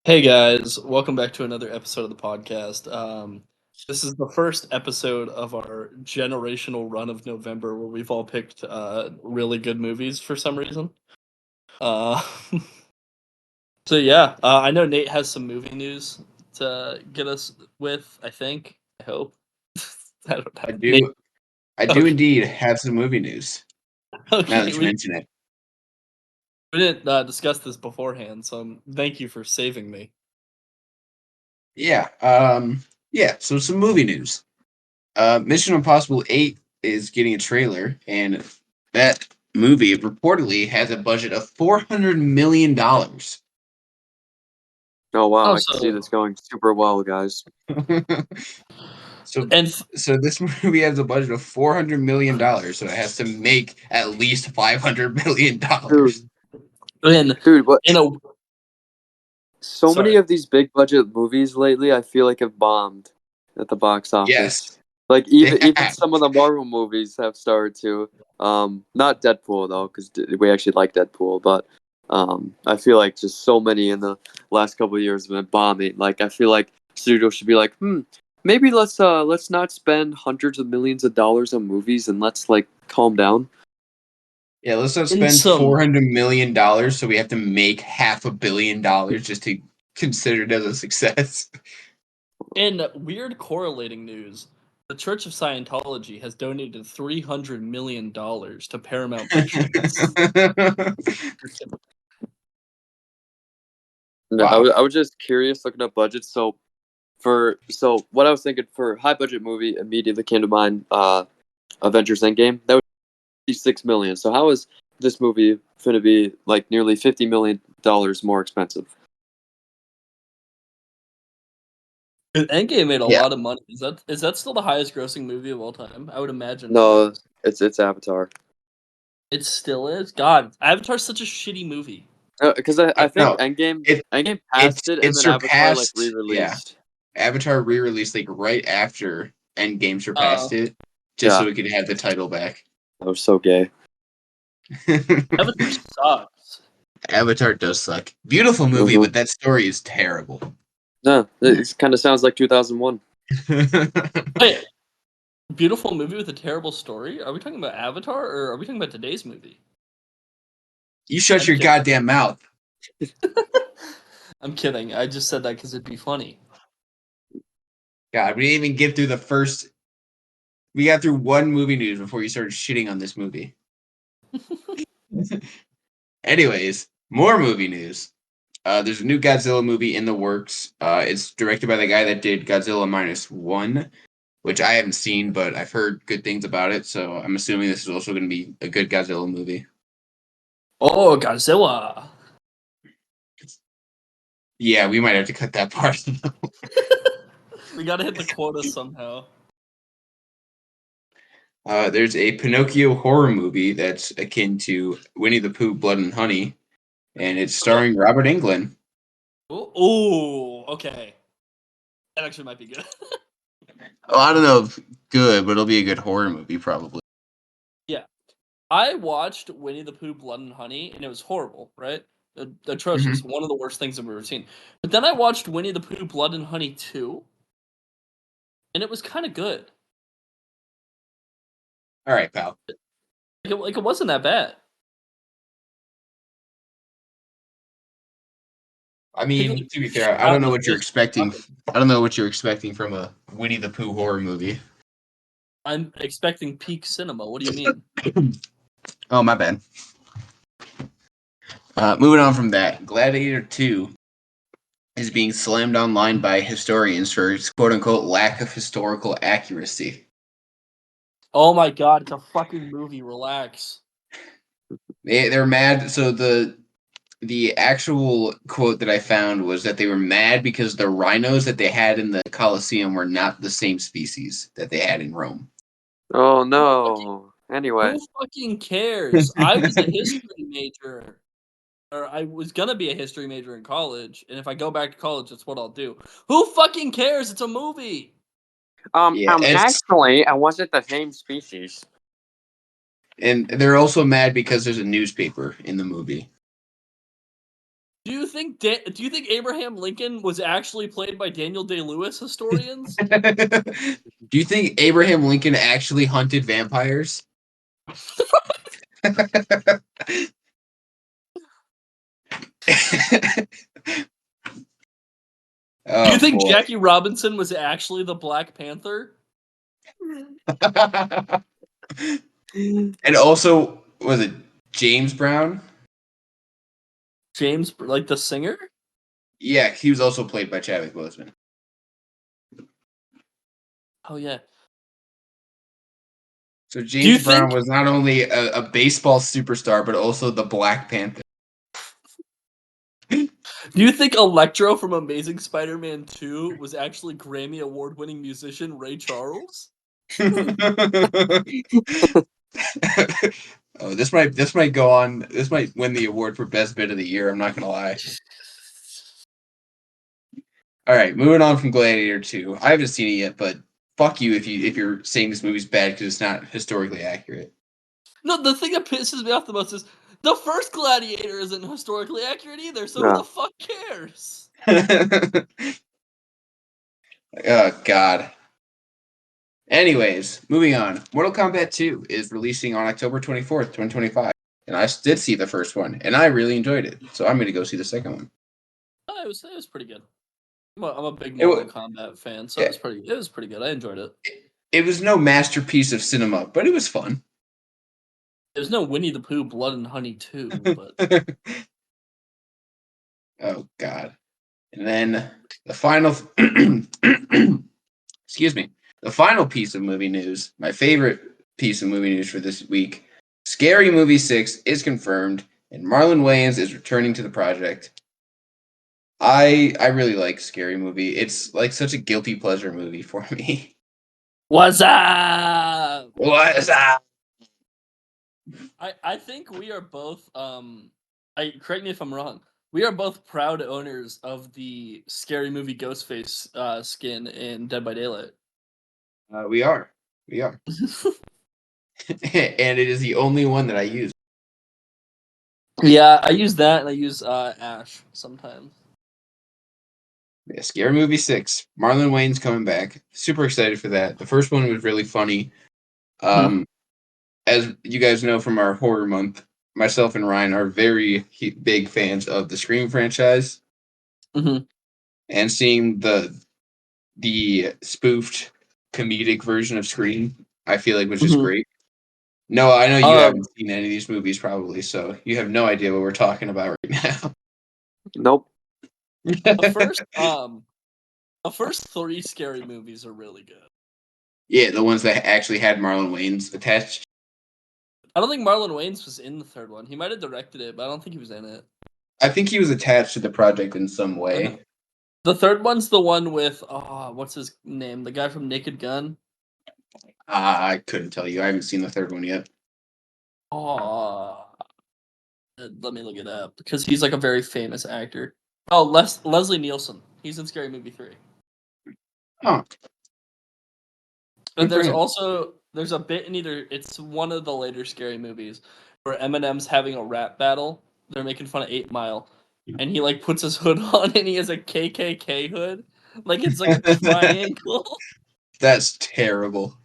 Hey guys, welcome back to another episode of the podcast. This is the first episode of our generational run of November where we've all picked really good movies for some reason. Uh, I know Nate has some movie news to get us with. I think. I hope. I don't I have Nate. do. I do Okay, indeed have some movie news. Now okay. that you mention it, We didn't discuss this beforehand, so thank you for saving me. yeah, yeah. So some movie news. Mission Impossible 8 is getting a trailer, and that movie reportedly has a budget of $400 million. Oh wow, Oh, I can see so this going super well, guys. so, and so this movie has a budget of $400 million, so it has to make at least $500 million. Dude, in dude, what? in a So many sorry. of these big budget movies lately, I feel like have bombed at the box office. Yes, Like they even have. some of the Marvel movies have started to. Not Deadpool though, because we actually like Deadpool, but I feel like just so many in the last couple of years have been bombing. Like I feel like studios should be like, maybe let's not spend hundreds of millions of dollars on movies and let's like calm down. Yeah, let's not In spend some $400 million, so we have to make $500 million just to consider it as a success. In weird correlating news, the Church of Scientology has donated $300 million to Paramount Pictures. No, Wow. I was just curious looking up budgets. So what I was thinking for high budget movie immediately came to mind. Avengers Endgame, that would be 6 million. So how is this movie going to be like nearly $50 million more expensive? Endgame made a Yeah. lot of money. Is that still the highest grossing movie of all time? I would imagine it No, is. it's Avatar. It still is. God, Avatar's such a shitty movie. Because I think No, Endgame it Endgame it passed it, it and then Avatar like surpassed. Yeah, re-released. Avatar re-released like right after Endgame Uh, surpassed it, just so Yeah, we could have the title back. that was so gay. Avatar sucks. Avatar does suck. Beautiful movie, Mm-hmm. but that story is terrible. No, it kind of sounds like 2001. Wait, beautiful movie with a terrible story? Are we talking about Avatar or are we talking about today's movie? You shut I'm your kidding. goddamn mouth. I'm kidding. I just said that because it'd be funny. God, we didn't even get through the first. We got through one movie news before you started shitting on this movie. Anyways, more movie news. There's a new Godzilla movie in the works. It's directed by the guy that did Godzilla -1, which I haven't seen, but I've heard good things about it. So I'm assuming this is also going to be a good Godzilla movie. Oh, Godzilla! Yeah, we might have to cut that part. We gotta hit the quota somehow. There's a Pinocchio horror movie that's akin to Winnie the Pooh, Blood and Honey, and it's Okay. starring Robert Englund. Ooh, okay. That actually might be good. Oh, I don't know if good, but it'll be a good horror movie probably. Yeah. I watched Winnie the Pooh, Blood and Honey, and it was horrible, right? Atrocious. Mm-hmm. One of the worst things I've ever seen. But then I watched Winnie the Pooh, Blood and Honey 2, and it was kind of good. All right, pal. Like it wasn't that bad. I Like, mean, to be fair, I shot don't in know the what you're face with expecting. nothing. I don't know what you're expecting from a Winnie the Pooh horror movie. I'm expecting peak cinema. What do you mean? Oh, my bad. Moving on from that, Gladiator 2 is being slammed online by historians for its quote-unquote lack of historical accuracy. Oh my god, it's a fucking movie. Relax. They're mad. So the actual quote that I found was that they were mad because the rhinos that they had in the Colosseum were not the same species that they had in Rome. Oh Who fucking, no. Anyway, who fucking cares? I was a history major. Or I was gonna be a history major in college, and if I go back to college, that's what I'll do. Who fucking cares? It's a movie. Yeah, actually, I wasn't the same species. and they're also mad because there's a newspaper in the movie. Do you think Abraham Lincoln was actually played by Daniel Day-Lewis? Historians. Do you think Abraham Lincoln actually hunted vampires? Do you Oh think boy. Jackie Robinson was actually the Black Panther? And also, was it James Brown? James, like the singer? Yeah, he was also played by Chadwick Boseman. Oh yeah. So Do you James Brown think? was not only a baseball superstar, but also the Black Panther. Do you think Electro from Amazing Spider-Man 2 was actually Grammy award-winning musician Ray Charles? Oh, this might go on. This might win the award for best bit of the year. I'm not gonna lie. All right, moving on from Gladiator 2. I haven't seen it yet, but fuck you if you're saying this movie's bad because it's not historically accurate. No, the thing that pisses me off the most is the first Gladiator isn't historically accurate either, so who No. the fuck cares? Oh God. Anyways, moving on. Mortal Kombat 2 is releasing on October 24th, 2025. And I did see the first one, and I really enjoyed it. So I'm going to go see the second one. Oh, it was pretty good. I'm a big It, Mortal wa- Kombat fan, so yeah, it was pretty good. I enjoyed it. it was no masterpiece of cinema, but it was fun. There's no Winnie the Pooh Blood and Honey 2, but Oh, God. And then the final... excuse me. The final piece of movie news, my favorite piece of movie news for this week, Scary Movie 6 is confirmed, and Marlon Wayans is returning to the project. I really like Scary Movie. It's like such a guilty pleasure movie for me. what's up? What is that? I think we are both I correct me if I'm wrong. We are both proud owners of the Scary Movie Ghostface skin in Dead by Daylight. We are. We are. And it is the only one that I use. Yeah, I use that and I use Ash sometimes. Yeah, Scary Movie 6. Marlon Wayne's coming back. Super excited for that. The first one was really funny. As you guys know from our horror month, myself and Ryne are very big fans of the Scream franchise. Mm-hmm. And seeing the spoofed comedic version of Scream, I feel like was just great. No, I know you haven't seen any of these movies probably, so you have no idea what we're talking about right now. Nope. The first 3 scary movies are really good. Yeah, the ones that actually had Marlon Wayans attached. I don't think Marlon Wayans was in the third one. He might have directed it, but I don't think he was in it. I think he was attached to the project in some way. The third one's the one with what's his name? The guy from Naked Gun. I couldn't tell you. I haven't seen the third one yet. Let me look it up because he's like a very famous actor. Oh, Leslie Nielsen. He's in Scary Movie 3. Oh. And there's a bit in it's one of the later Scary Movies where Eminem's having a rap battle. They're making fun of 8 Mile, and he like puts his hood on and he has a KKK hood, like it's like a triangle. That's terrible.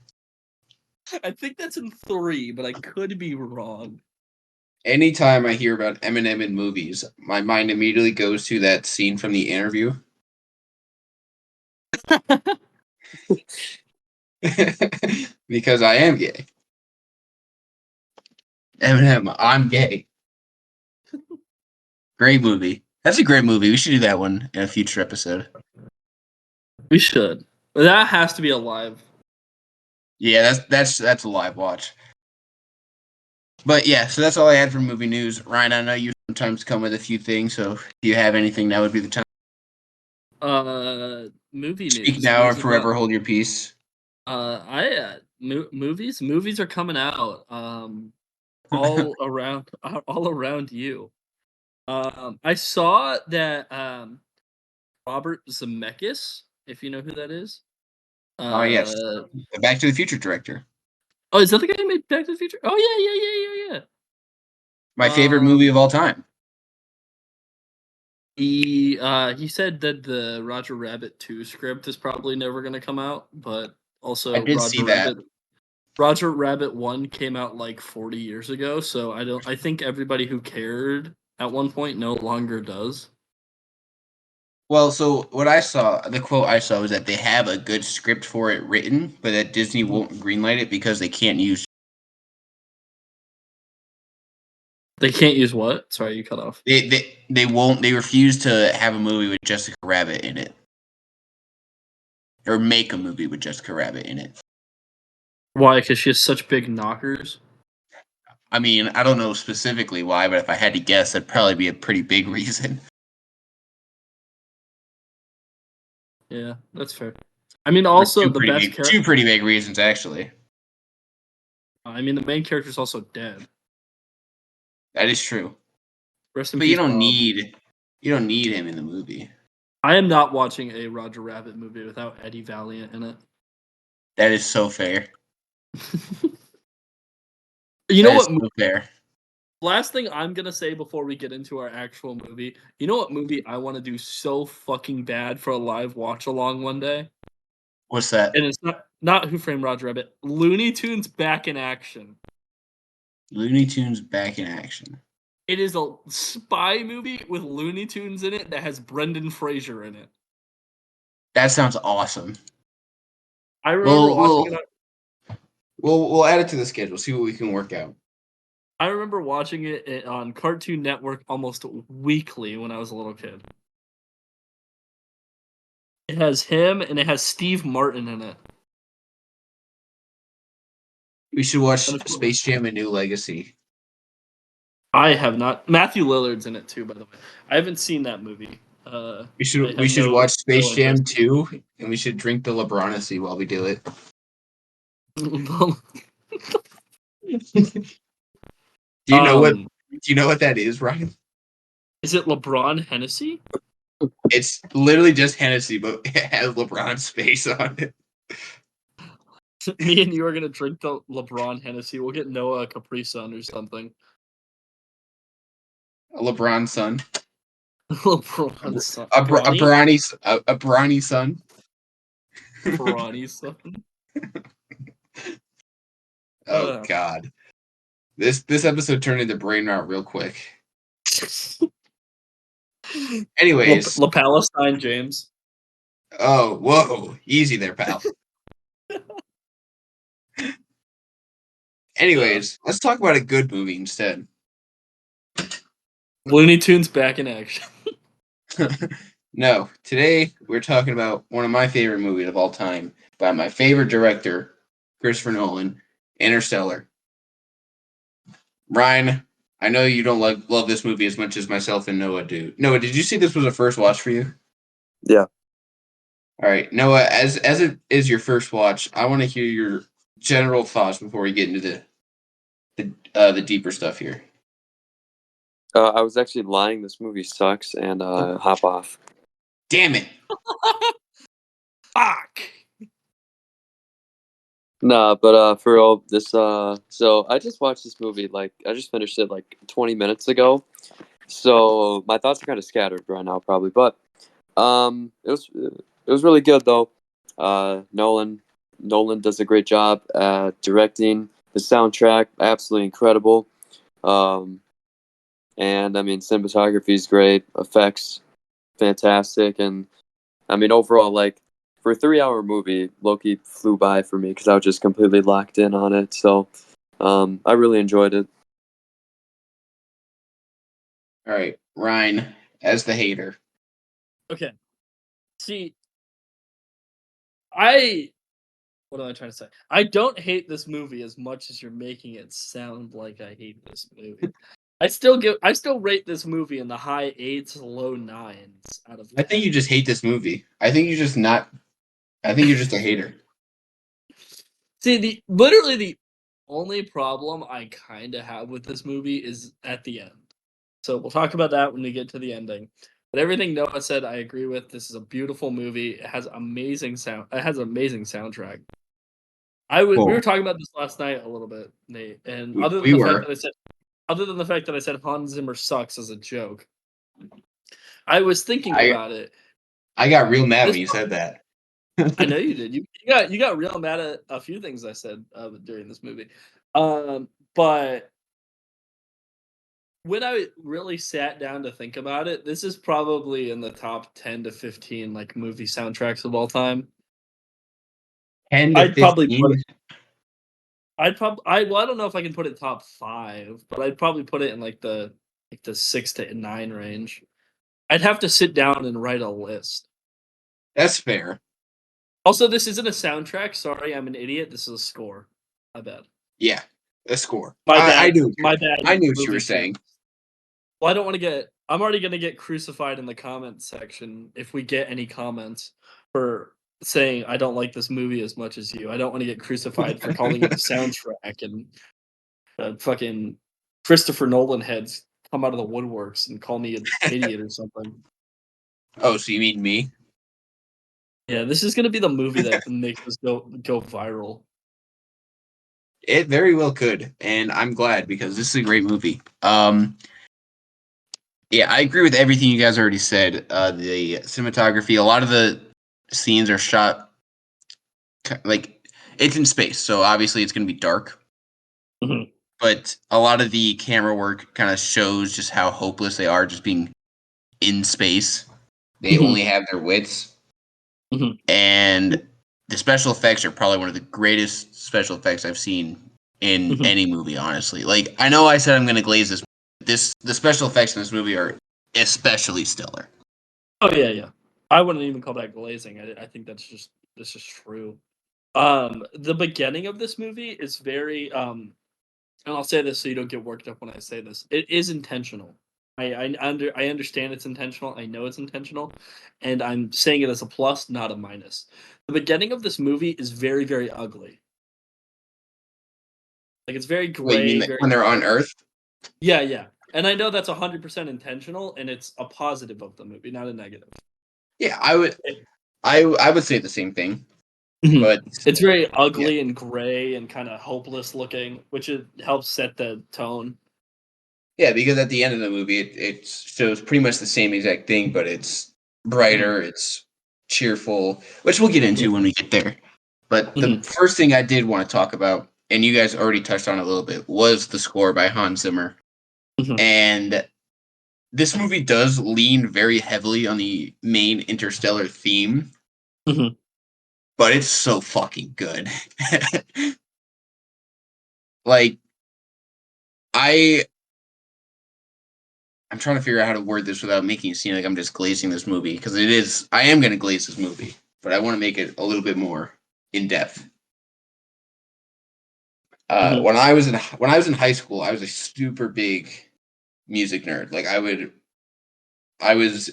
I think that's in 3, but I could be wrong. Anytime I hear about Eminem in movies, my mind immediately goes to that scene from The Interview. Because I am gay. Eminem, I'm gay. Great movie. That's a great movie. We should do that one in a future episode. We should. That has to be a live. Yeah, that's a live watch. But yeah, so that's all I had for movie news. Ryan, I know you sometimes come with a few things, so if you have anything, that would be the time. Movie news. Speak now or forever hold your peace. Movies are coming out. All around you. I saw that Robert Zemeckis, if you know who that is. Oh yes, the Back to the Future director. Oh, is that the guy who made Back to the Future? Oh yeah. My favorite movie of all time. He said that the Roger Rabbit 2 script is probably never going to come out, but also I did see that. Roger Rabbit 1 came out like 40 years ago, so I think everybody who cared at one point no longer does. Well, so what I saw, the quote I saw was that they have a good script for it written, but that Disney won't greenlight it because they can't use. They can't use what? Sorry, you cut off. They won't. They refuse to have a movie with Jessica Rabbit in it, or make a movie with Jessica Rabbit in it. Why? Because she has such big knockers. I mean, I don't know specifically why, but if I had to guess, that'd probably be a pretty big reason. Yeah, that's fair. I mean, also the best character. Two pretty big reasons, actually. I mean, the main character is also dead. That is true. Rest in But peace, you don't Bob. need him in the movie. I am not watching a Roger Rabbit movie without Eddie Valiant in it. That is so fair. You know what? So fair. Last thing I'm gonna say before we get into our actual movie. You know what movie I want to do so fucking bad for a live watch along one day? What's that? And it's not Who Framed Roger Rabbit. Looney Tunes Back in Action. Looney Tunes Back in Action. It is a spy movie with Looney Tunes in it that has Brendan Fraser in it. That sounds awesome. I remember watching it. We'll add it to the schedule. See what we can work out. I remember watching it on Cartoon Network almost weekly when I was a little kid. It has him and it has Steve Martin in it. We should watch Space Jam: A New Legacy. I have not. Matthew Lillard's in it too, by the way. I haven't seen that movie. We should watch Space Jam 2, and we should drink the LeBronacy while we do it. Do you know what that is, Ryan? Is it LeBron Hennessy? It's literally just Hennessy, but it has LeBron's face on it. Me and you are gonna drink the LeBron Hennessy. We'll get Noah a Capri Sun or something. A LeBron son. LeBron son. A Bronny son. Bronny son. Oh God. This episode turned into brain rot real quick. Anyways. La Palestine James. Oh, whoa. Easy there, pal. Anyways, let's talk about a good movie instead. Looney Tunes Back in Action. No, today we're talking about one of my favorite movies of all time by my favorite director, Christopher Nolan, Interstellar. Ryne, I know you don't love this movie as much as myself and Noah do. Noah, did you see this was a first watch for you? Yeah. All right, Noah, as it is your first watch, I want to hear your general thoughts before we get into the deeper stuff here. I was actually lying. This movie sucks, and hop off. Damn it! Fuck. Nah, but for all this, so I just watched this movie. I just finished it 20 minutes ago. So my thoughts are kind of scattered right now, probably. But it was really good though. Nolan does a great job at directing. The soundtrack absolutely incredible. And I mean, cinematography is great, effects fantastic, and I mean overall, for a 3-hour movie, Loki flew by for me because I was just completely locked in on it. So I really enjoyed it. All right, Ryne, as the hater. Okay. See, what am I trying to say? I don't hate this movie as much as you're making it sound like I hate this movie. I still rate this movie in the high 8s, low 9s out of 10. I think you just hate this movie. I think you're just a hater. See, literally the only problem I kind of have with this movie is at the end. So we'll talk about that when we get to the ending. But everything Noah said, I agree with. This is a beautiful movie. It has amazing sound. It has an amazing soundtrack. We were talking about this last night a little bit, Nate. And other than the fact that I said Hans Zimmer sucks as a joke, I was thinking I about it. I got real mad This when you said that. I know you did. You got real mad at a few things I said during this movie. But when I really sat down to think about it, this is probably in the top 10 to 15 like movie soundtracks of all time. 10 to I'd probably put 15. I don't know if I can put it top 5, but I'd probably put it in like the 6 to 9 range. I'd have to sit down and write a list. That's fair. Also, this isn't a soundtrack. Sorry, I'm an idiot. This is a score. My bad. Yeah, a score. My I bad. knew. My bad. I knew what you were Movie saying. purists. Well, I don't want to get. I'm already gonna get crucified in the comments section if we get any comments for saying I don't like this movie as much as you. I don't want to get crucified for calling it a soundtrack and fucking Christopher Nolan heads come out of the woodworks and call me an idiot or something. Oh, so you mean me? Yeah, this is gonna be the movie that makes us go viral. It very well could, and I'm glad because this is a great movie. Yeah, I agree with everything you guys already said. The cinematography, a lot of the scenes are shot like it's in space, so obviously it's going to be dark. Mhm. But a lot of the camera work kind of shows just how hopeless they are, just being in space. They Mhm. only have their wits, Mhm. and the special effects are probably one of the greatest special effects I've seen in Mhm. any movie. Honestly, like I know I said I'm going to glaze this. The special effects in this movie are especially stellar. Oh yeah, yeah. I wouldn't even call that glazing. I think that's just true. The beginning of this movie is very and I'll say this so you don't get worked up when I say this. It is intentional. I understand it's intentional. I know it's intentional, and I'm saying it as a plus, not a minus. The beginning of this movie is very very ugly. Like it's very What you mean gray, that very when they're on dark. Earth? Yeah, yeah. And I know that's 100% intentional, and it's a positive of the movie, not a negative. Yeah, I would say the same thing, Mhm. but It's very yeah, ugly and gray and kinda hopeless looking, which it helps set the tone. yeah, because at the end of the movie, it shows pretty much the same exact thing, but it's Mhm, brighter, it's cheerful, which we'll get mhm, into when we get there. But the mhm, first thing I did want to talk about, and you guys already touched on it a little bit, was the score by Hans Zimmer. mhm, And this movie does lean very heavily on the main Interstellar theme, mhm, but it's so fucking good. Like I I'm trying to figure out how to word this without making it seem like I'm just glazing this movie because it is. I am going to glaze this movie, but I want to make it a little bit more in depth. mhm, When I was in high school, I was a super big music nerd. Like I was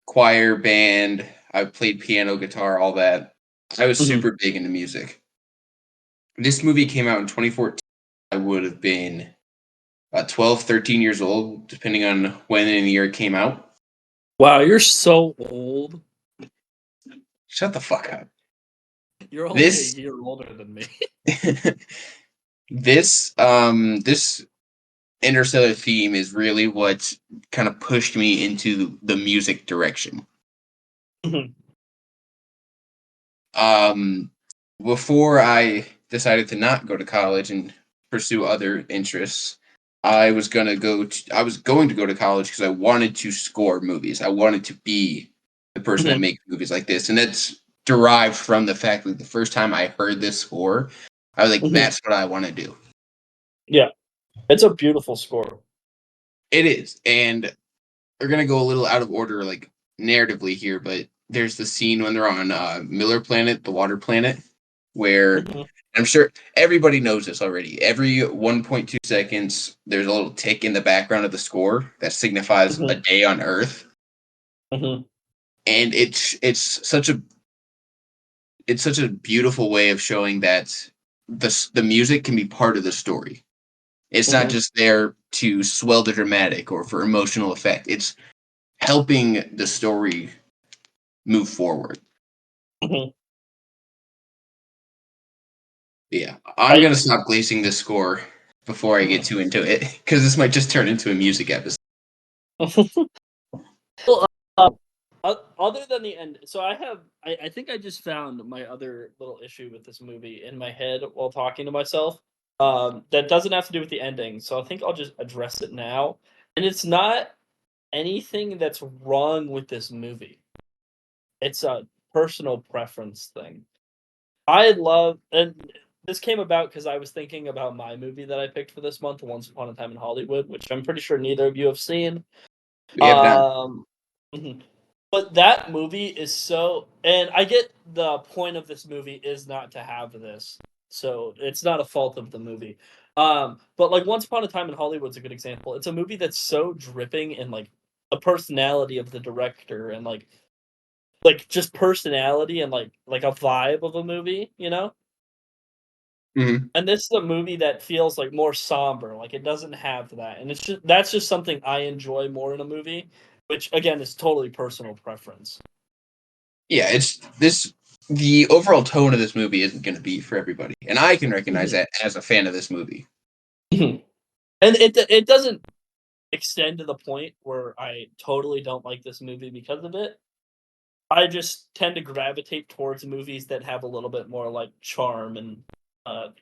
choir, band. I played piano, guitar, all that. I was mhm. super big into music. This movie came out in 2014. I would have been about 12, 13 years old, depending on when in the year it came out. Wow, you're so old. Shut the fuck up. You're only a This year older than me. this Interstellar theme is really what kind of pushed me into the music direction. Mhm, Um, Before I decided to not go to college and pursue other interests, I was going to go to college because I wanted to score movies. I wanted to be the person that mhm, makes movies like this, and that's derived from the fact that the first time I heard this score, I was like, mhm. "That's what I want to do." Yeah, it's a beautiful score. It is, and we're gonna go a little out of order, like narratively here, but there's the scene when they're on Miller Planet, the water planet, where Mhm, I'm sure everybody knows this already. Every 1.2 seconds, there's a little tick in the background of the score that signifies a mhm, day on Earth, mhm, and it's such a beautiful way of showing that the music can be part of the story. It's not mhm, just there to swell the dramatic or for emotional effect. It's helping the story move forward. mhm. Yeah, I'm I gonna stop glazing this score before I get too into it because this might just turn into a music episode. well, Other than the end, so I think I just found my other little issue with this movie in my head while talking to myself. That doesn't have to do with the ending, so I think I'll just address it now. And it's not anything that's wrong with this movie. It's a personal preference thing. I love, and this came about because I was thinking about my movie that I picked for this month, Once Upon a Time in Hollywood, which I'm pretty sure neither of you have seen. We have not. Mhm. But that movie is so, and I get the point of this movie is not to have this, so it's not a fault of the movie. But like Once Upon a Time in Hollywood's a good example. It's a movie that's so dripping in like the personality of the director and like just personality and like a vibe of a movie, you know? Mhm. And this is a movie that feels like more somber, like it doesn't have that. And it's just that's just something I enjoy more in a movie, which again is totally personal preference. Yeah, it's this. The overall tone of this movie isn't going to be for everybody, and I can recognize Mhm. that as a fan of this movie. Mhm. And it doesn't extend to the point where I totally don't like this movie because of it. I just tend to gravitate towards movies that have a little bit more like charm and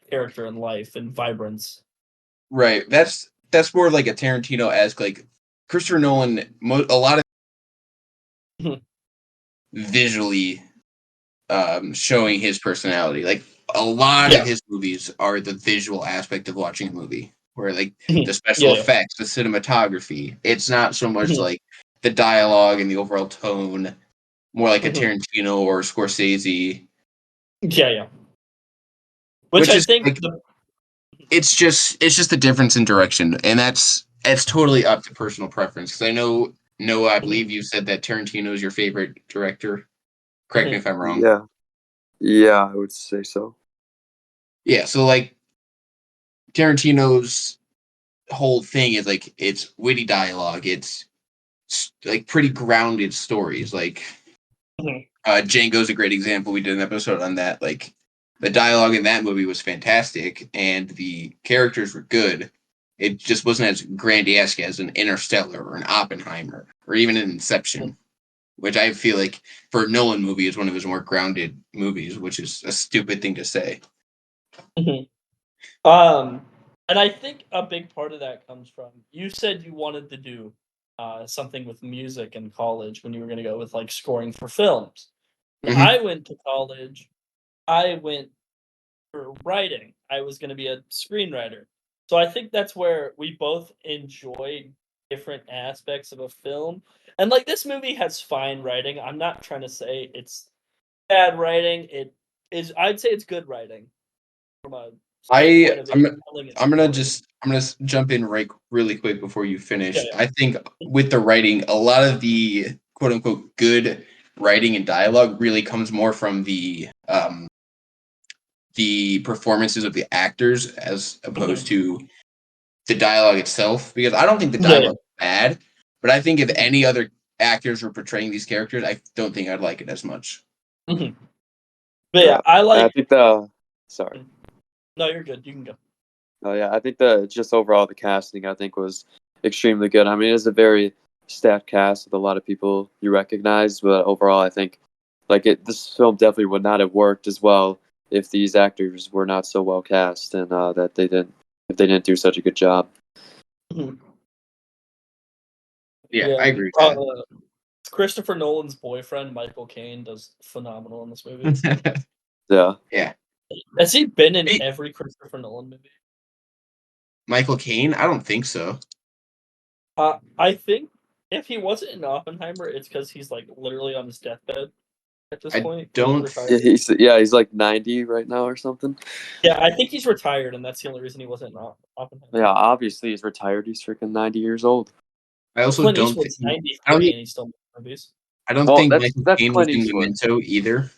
character and life and vibrance. Right. That's more of like a Tarantino-esque, like Christopher Nolan. A lot of Mhm. visually showing his personality. Like a lot of Yeah. his movies are the visual aspect of watching a movie, where like the Mhm. special Yeah, yeah. effects, the cinematography. It's not so much Mhm. like the dialogue and the overall tone. More like a Mhm. Tarantino or Scorsese, Yeah, yeah. Which which I is think like it's just the difference in direction, and that's totally up to personal preference. Because I know Noah, I Mhm. believe you said that Tarantino is your favorite director. Correct me Mhm. if I'm wrong. Yeah, yeah, I would say so. Yeah, so like Tarantino's whole thing is like it's witty dialogue. It's like pretty grounded stories. Like Mhm. Django's a great example. We did an episode on that. Like the dialogue in that movie was fantastic, and the characters were good. It just wasn't as grandiose as an Interstellar or an Oppenheimer or even an Inception, which I feel like for a Nolan movie is one of his more grounded movies, which is a stupid thing to say. Mhm. Um, and I think a big part of that comes from you said you wanted to do something with music in college when you were going to go with like scoring for films. When Hmm. I went to college, I went for writing. I was going to be a screenwriter. So I think that's where we both enjoy different aspects of a film. And like this movie has fine writing. I'm not trying to say it's bad writing. It is I'd say it's good writing from a I standpoint of it I'm telling a I'm gonna story. just I'm gonna jump in right really quick before you Yeah, finish. yeah. I think with the writing, a lot of the quote unquote good writing and dialogue really comes more from the performances of the actors as opposed Mhm. to the dialogue itself. Because I don't think the Yeah, yeah. dialogue is bad, but I think if Mhm. any other actors were portraying these characters, I don't think I'd like it as much. Mhm. But Yeah, yeah, I I like think the sorry. mm, no, you're good, you can go. Oh yeah, I think the just overall the casting I think was extremely good. I mean, it's a very stacked cast with a lot of people you recognize, but overall I think this film definitely would not have worked as well if these actors were not so well cast and that they didn't do such a good job. Mhm. Yeah, Yeah, I agree with Christopher Nolan's boyfriend, Michael Caine, does phenomenal in this movie. that. Yeah. Yeah. Has he been in Hey, every Christopher Nolan movie? Michael Caine? I don't think so. I think if he wasn't in Oppenheimer, it's because he's, like, literally on his deathbed at this I point, and he's don't. retired. He's like 90 right now or something. Yeah, I think he's retired, and that's the only reason he wasn't in Oppenheimer. Yeah, obviously he's retired. He's freaking 90 years old. I also Clint don't Eastwood's think. I don't 93 think. and he's still making movies. I don't Oh, think Michael that's Caine was Clint in Eastwood. Memento either.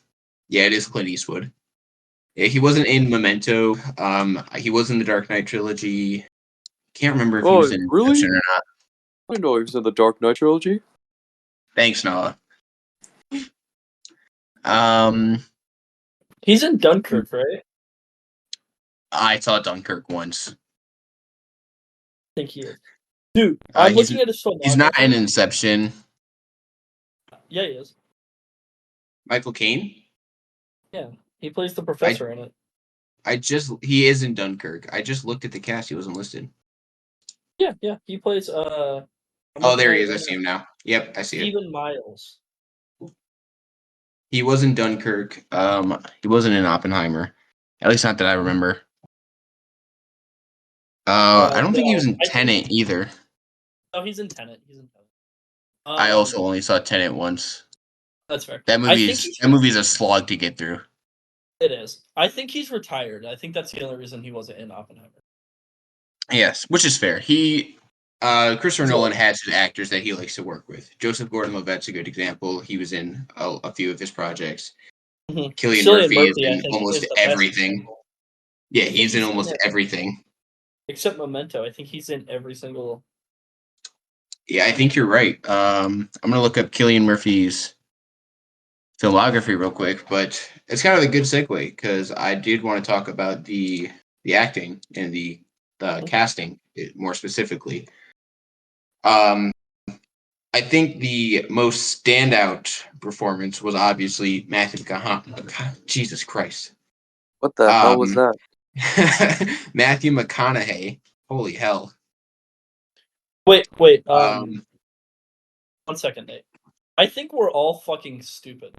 Yeah, it is Clint Eastwood. Yeah, he wasn't in Memento. He was in the Dark Knight trilogy. Can't remember if he was Oh, in really? Inception or not. I know he was in the Dark Knight trilogy. Thanks, Noah. Um, He's in Dunkirk, right? I saw Dunkirk once. I think he is. Dude, I'm He's looking at his he's not in filmography. Inception. Yeah, he is. Michael Caine? Yeah, he plays the professor in it. He is in Dunkirk. I just looked at the cast. He wasn't listed. Yeah, he plays. I'm Oh, looking there at he it is. I right see now. him now. Yep, I see it. Stephen Miles. He was in Dunkirk. He wasn't in Oppenheimer. At least not that I remember. I don't think he was No, in Tenet either. Oh, he's in Tenet. He's in Tenet. I also only saw Tenet once. That's fair. That movie's a slog to get through. It is. I think he's retired. I think that's the only reason he wasn't in Oppenheimer. Yes, which is fair. Christopher Nolan has his actors that he likes to work with. Joseph Gordon-Levitt's a good example. He was in a few of his projects. Mm-hmm. Cillian Cillian Murphy is Murphy, I in think, almost is the best everything. example. Yeah, he's in almost everything. Except Memento. I think he's in every single. Yeah, I think you're right. I'm gonna look up Cillian Murphy's filmography real quick, but it's kind of a good segue because I did want to talk about the acting and the casting more specifically. I think the most standout performance was obviously Matthew McConaughey. Jesus Christ. What the hell was that? Matthew McConaughey. Holy hell. Wait. 1 second, Nate. I think we're all fucking stupid.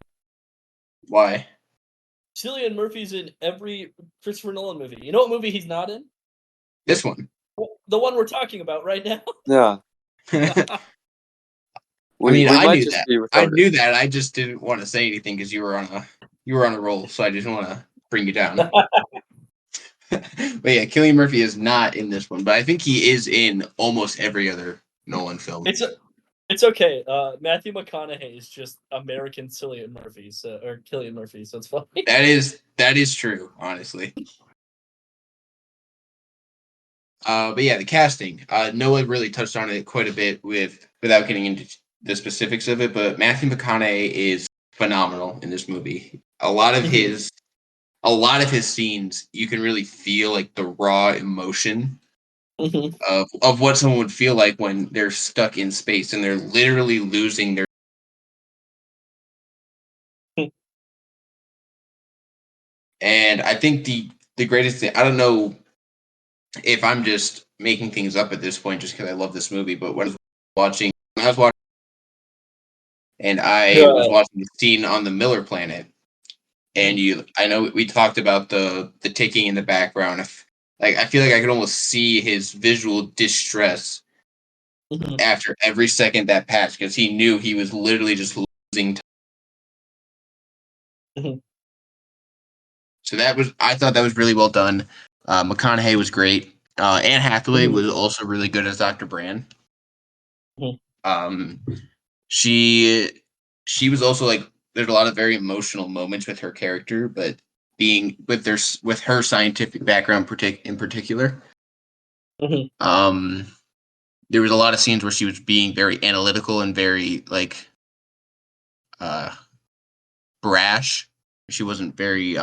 Why? Cillian Murphy's in every Christopher Nolan movie. You know what movie he's not in? This one. The one we're talking about right now. Yeah. I mean, I might knew just that. be I retarded. knew that. I just didn't want to say anything because you were on a roll, so I didn't want to bring you down. But yeah, Cillian Murphy is not in this one, but I think he is in almost every other Nolan film. It's okay. Matthew McConaughey is just American Cillian Murphy, or Cillian Murphy, so it's funny. That is true, honestly. But yeah, the casting. Noah really touched on it quite a bit without getting into the specifics of it, but Matthew McConaughey is phenomenal in this movie. A lot of his scenes, you can really feel like the raw emotion of what someone would feel like when they're stuck in space and they're literally losing their. And I think the greatest thing, I don't know if I'm just making things up at this point just because I love this movie, but when I was watching and I was watching the scene on the Miller planet, and I know we talked about the ticking in the background. I feel like I could almost see his visual distress after every second that passed because he knew he was literally just losing time. So I thought that was really well done. McConaughey was great. Anne Hathaway was also really good as Dr. Brand. She was also like, there's a lot of very emotional moments with her character, but being with her scientific background in particular, there was a lot of scenes where she was being very analytical and very like brash. She wasn't very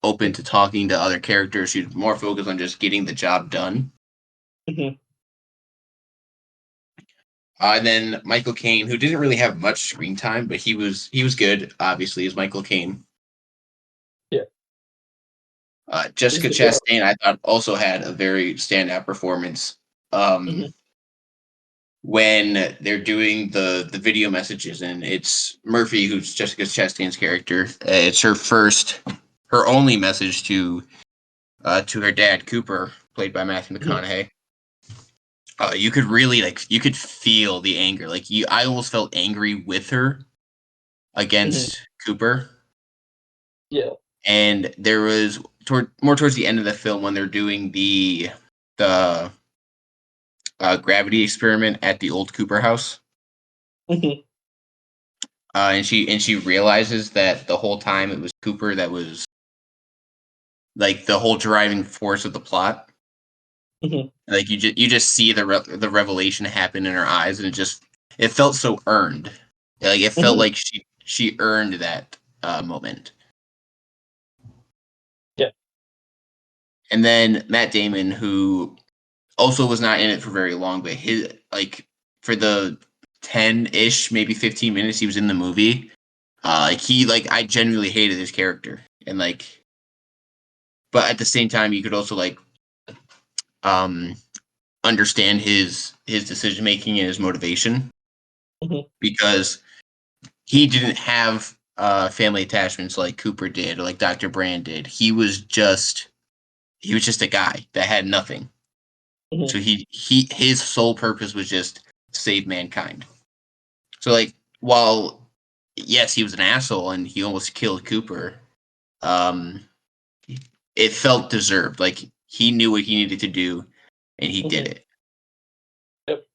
open to talking to other characters. She was more focused on just getting the job done. And then Michael Caine, who didn't really have much screen time, but he was good, obviously, as Michael Caine. Yeah. Jessica Chastain, I thought, also had a very standout performance. When they're doing the video messages, and it's Murphy, who's Jessica Chastain's character. It's her only message to her dad, Cooper, played by Matthew McConaughey. You could really you could feel the anger. I almost felt angry with her against Cooper. Yeah. And there was towards the end of the film when they're doing the gravity experiment at the old Cooper house. And she realizes that the whole time it was Cooper that was like the whole driving force of the plot. Like you just see the revelation happen in her eyes, and it felt so earned. Like it felt like she earned that moment. Yeah. And then Matt Damon, who also was not in it for very long, but his for the 10-ish, maybe 15 minutes he was in the movie, I genuinely hated his character, and but at the same time, you could also um understand his decision making and his motivation Mhm. because he didn't have family attachments like Cooper did or like Dr. Brand did. He was just a guy that had nothing. Mhm. So his sole purpose was just save mankind. So while yes, he was an asshole and he almost killed Cooper, um it felt deserved. Like he knew what he needed to do and he did Mhm. it. Yep.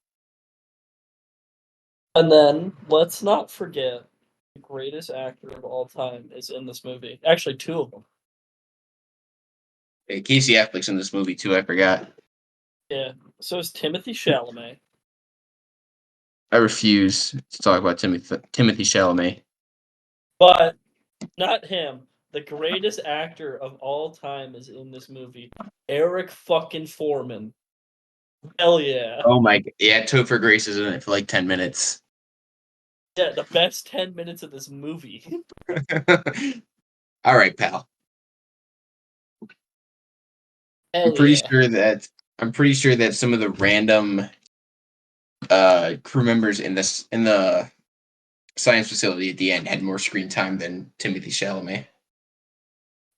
And then let's not forget the greatest actor of all time is in this movie. Actually, two of them. Hey, Casey Affleck's in this movie too, I forgot. Yeah. So is Timothy Chalamet. I refuse to talk about Timothy Chalamet. But not him. The greatest actor of all time is in this movie. Eric fucking Foreman. Hell yeah. Oh my, yeah, Topher Grace is in it for like 10 minutes. Yeah, the best 10 minutes of this movie. All right, pal. I'm Hell pretty yeah. sure that I'm pretty sure that some of the random crew members in the science facility at the end had more screen time than Timothy Chalamet.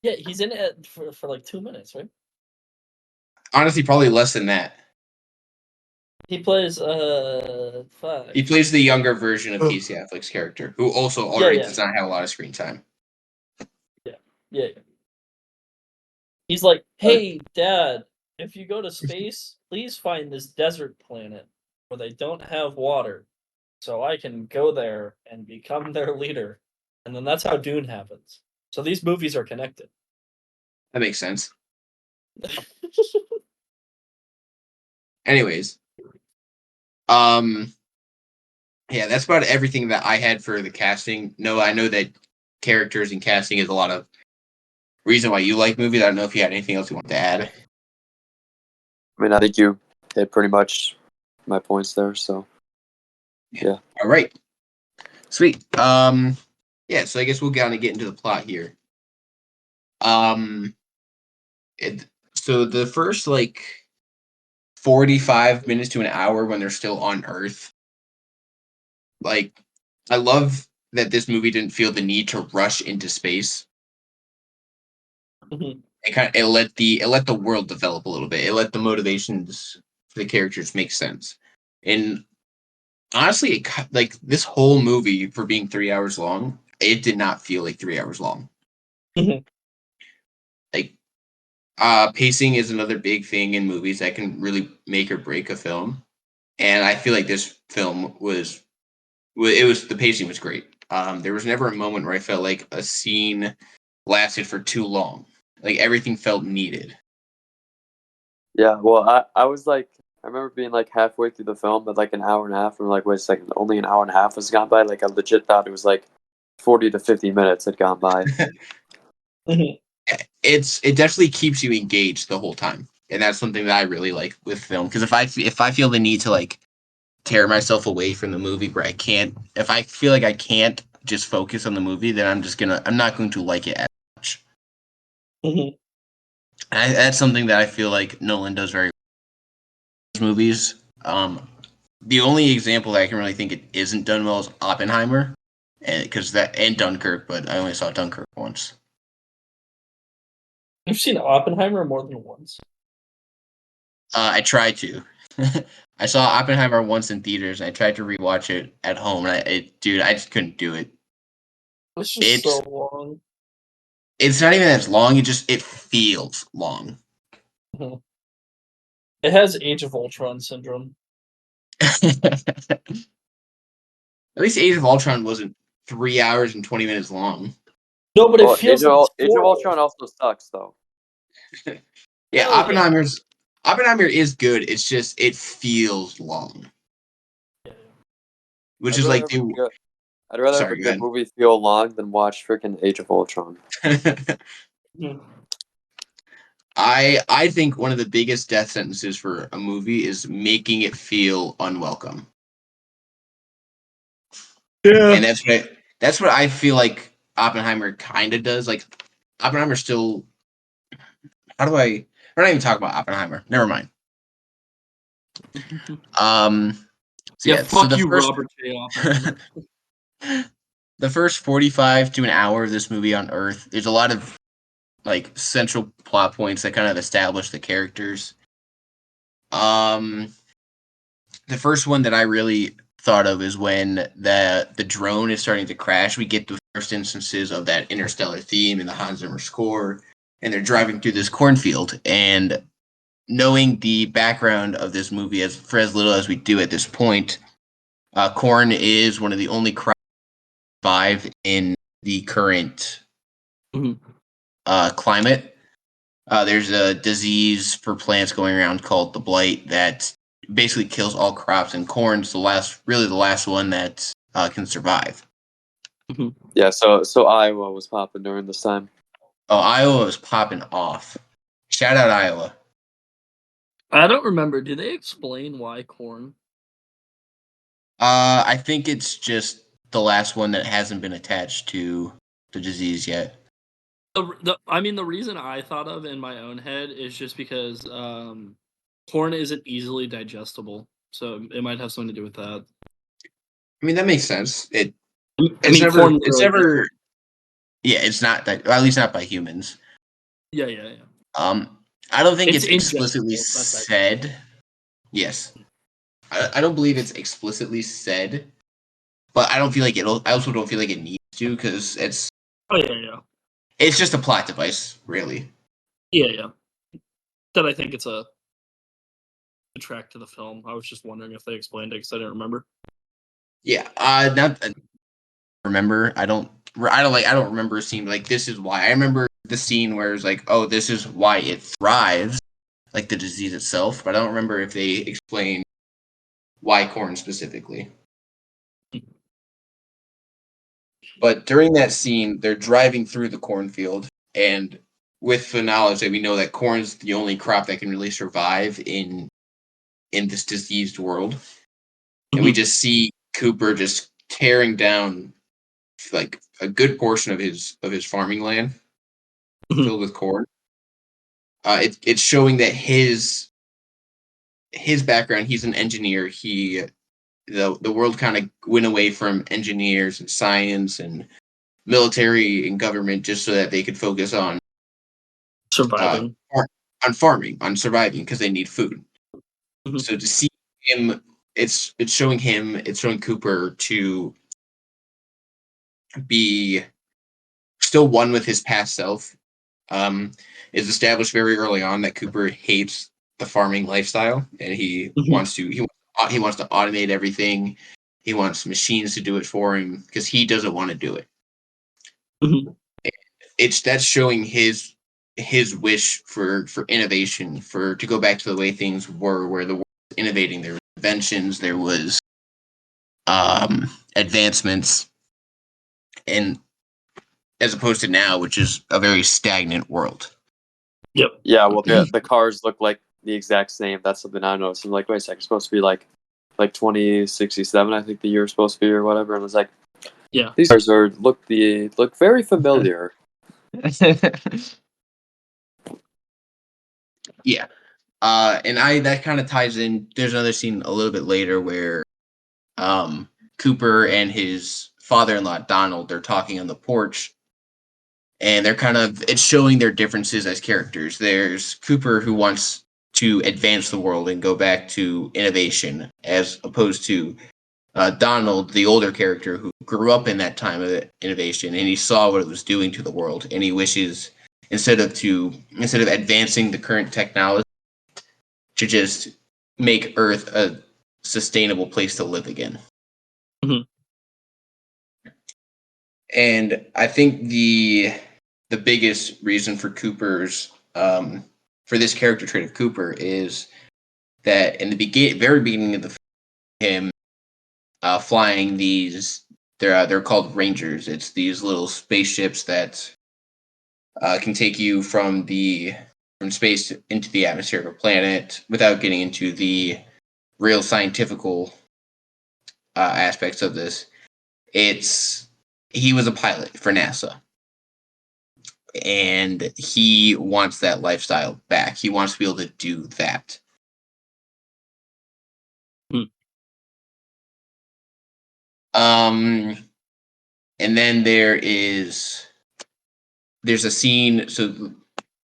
Yeah, he's in it for like 2 minutes, right? Honestly, probably less than that. He plays He fuck. plays the younger version of Casey Affleck's character, who also Yeah, already yeah. does not have a lot of screen time. Yeah. Yeah. He's like, But "Hey, Dad, if you go to space, please find this desert planet where they don't have water, so I can go there and become their leader." And then that's how Dune happens. So these movies are connected. that makes sense. Anyways, um, yeah, that's about everything that I had for the casting. No, I know that characters and casting is a lot of reason why you like movies. I don't know if you had anything else you want to add. I mean, I think you hit pretty much my points there. So yeah. All right, sweet. Yeah, so I guess we'll kind of get into the plot here. Um, it, so the first 45 minutes to an hour when they're still on Earth, like I love that this movie didn't feel the need to rush into space. Mhm. It let the world develop a little bit. It let the motivations for the characters make sense. And honestly, this whole movie for being 3 hours long, it did not feel like 3 hours long. Mhm. Like pacing is another big thing in movies that can really make or break a film. And I feel like this film was the pacing was great. There was never a moment where I felt like a scene lasted for too long. Like everything felt needed. Yeah, well, I was like, I remember being like halfway through the film at like an hour and a half, and I'm like, wait a second, only an hour and a half has gone by. Like I legit thought it was like 40 to 50 minutes had gone by. Mhm. It definitely keeps you engaged the whole time, and that's something that I really like with film. Because if I feel the need to tear myself away from the movie where I can't, if I feel like I can't just focus on the movie, then I'm not going to like it as much. Mhm. That's something that I feel like Nolan does very well in his movies. The only example that I can really think it isn't done well is Oppenheimer, and Dunkirk, but I only saw Dunkirk once. You've seen Oppenheimer more than once. I tried to. I saw Oppenheimer once in theaters, and I tried to rewatch it at home, and dude, I just couldn't do it. It's just so It's long. it's not even as long. It feels long. Mhm. It has Age of Ultron syndrome. At least Age of Ultron wasn't 3 hours and 20 minutes long. No, but it Well, feels like it's Age of 4 Ultron hours. also sucks though. Yeah, Hell yeah. Oppenheimer is good. It's just it feels long, which I'd is rather like have a the good I'd rather have a sorry, go good movie feel long than watch freaking Age of Ultron. ahead. Mhm. I think one of the biggest death sentences for a movie is making it feel unwelcome. And that's what I feel like Oppenheimer kind of does. Like Oppenheimer still. How do I? We're not even talking about Oppenheimer. Never mind. So Yeah, yeah. So fuck you, Robert J. Oppenheimer. the first 45 to an hour of this movie on Earth, there's a lot of like central plot points that kind of establish the characters. The first one that I really thought of is when the drone is starting to crash. We get the first instances of that Interstellar theme and the Hans Zimmer score, and they're driving through this cornfield. And knowing the background of this movie for as little as we do at this point, corn is one of the only crops survive in the current climate. There's a disease for plants going around called the blight that basically kills all crops, and corn's the last one that can survive. Yeah, so Iowa was popping during this time. Oh, Iowa was popping off. Shout out Iowa. I don't remember. Do they explain why corn? I think it's just the last one that hasn't been attached to the disease yet. The reason I thought of in my own head is just because corn isn't easily digestible, so it might have something to do with that. I mean, that makes sense. It's corn. never. Yeah, it's not that. At least not by humans. Yeah. I don't think it's It's explicitly ingestible, that's said. Yes, I don't believe it's explicitly said, but I don't feel like it'll. I also don't feel like it needs to because it's. Oh yeah. It's just a plot device, really. Yeah. That I think it's a track to the film. I was just wondering if they explained it because I didn't remember. Yeah, not remember. I don't remember a scene like this is why. I remember the scene where it's like, oh, this is why it thrives, like the disease itself. But I don't remember if they explain why corn specifically. But during that scene, they're driving through the cornfield, and with the knowledge that we know that corn's the only crop that can really survive in this diseased world, and we just see Cooper just tearing down like a good portion of his farming land filled with corn. It's showing that his background. He's an engineer. The world kind of went away from engineers and science and military and government just so that they could focus on Surviving. on farming, on surviving because they need food. Mhm. So to see him, it's showing Cooper to be still one with his past self. Is established very early on that Cooper hates the farming lifestyle and he wants to automate everything. He wants machines to do it for him because he doesn't want to do it. That's showing his wish for innovation, to go back to the way things were, where the world was innovating. There were inventions, there was advancements, and as opposed to now, which is a very stagnant world. Yep. Yeah, well, the cars look like the exact same. That's something I noticed. I'm like, wait a second, it's supposed to be like 2067, I think the year is supposed to be, or whatever. And I was like, yeah, these cars look very familiar. Yeah. And that kind of ties in. There's another scene a little bit later where Cooper and his father-in-law Donald, they're talking on the porch, and it's showing their differences as characters. There's Cooper who wants to advance the world and go back to innovation, as opposed to Donald, the older character who grew up in that time of innovation, and he saw what it was doing to the world, and he wishes instead of advancing the current technology, to just make Earth a sustainable place to live again. And I think the biggest reason for Cooper's for this character trait of Cooper is that in the very beginning of the film, him flying these, they're called Rangers. It's these little spaceships that can take you from space into the atmosphere of a planet without getting into the real scientific aspects of this. He was a pilot for NASA, and he wants that lifestyle back. He wants to be able to do that. Hmm. And then there's a scene. So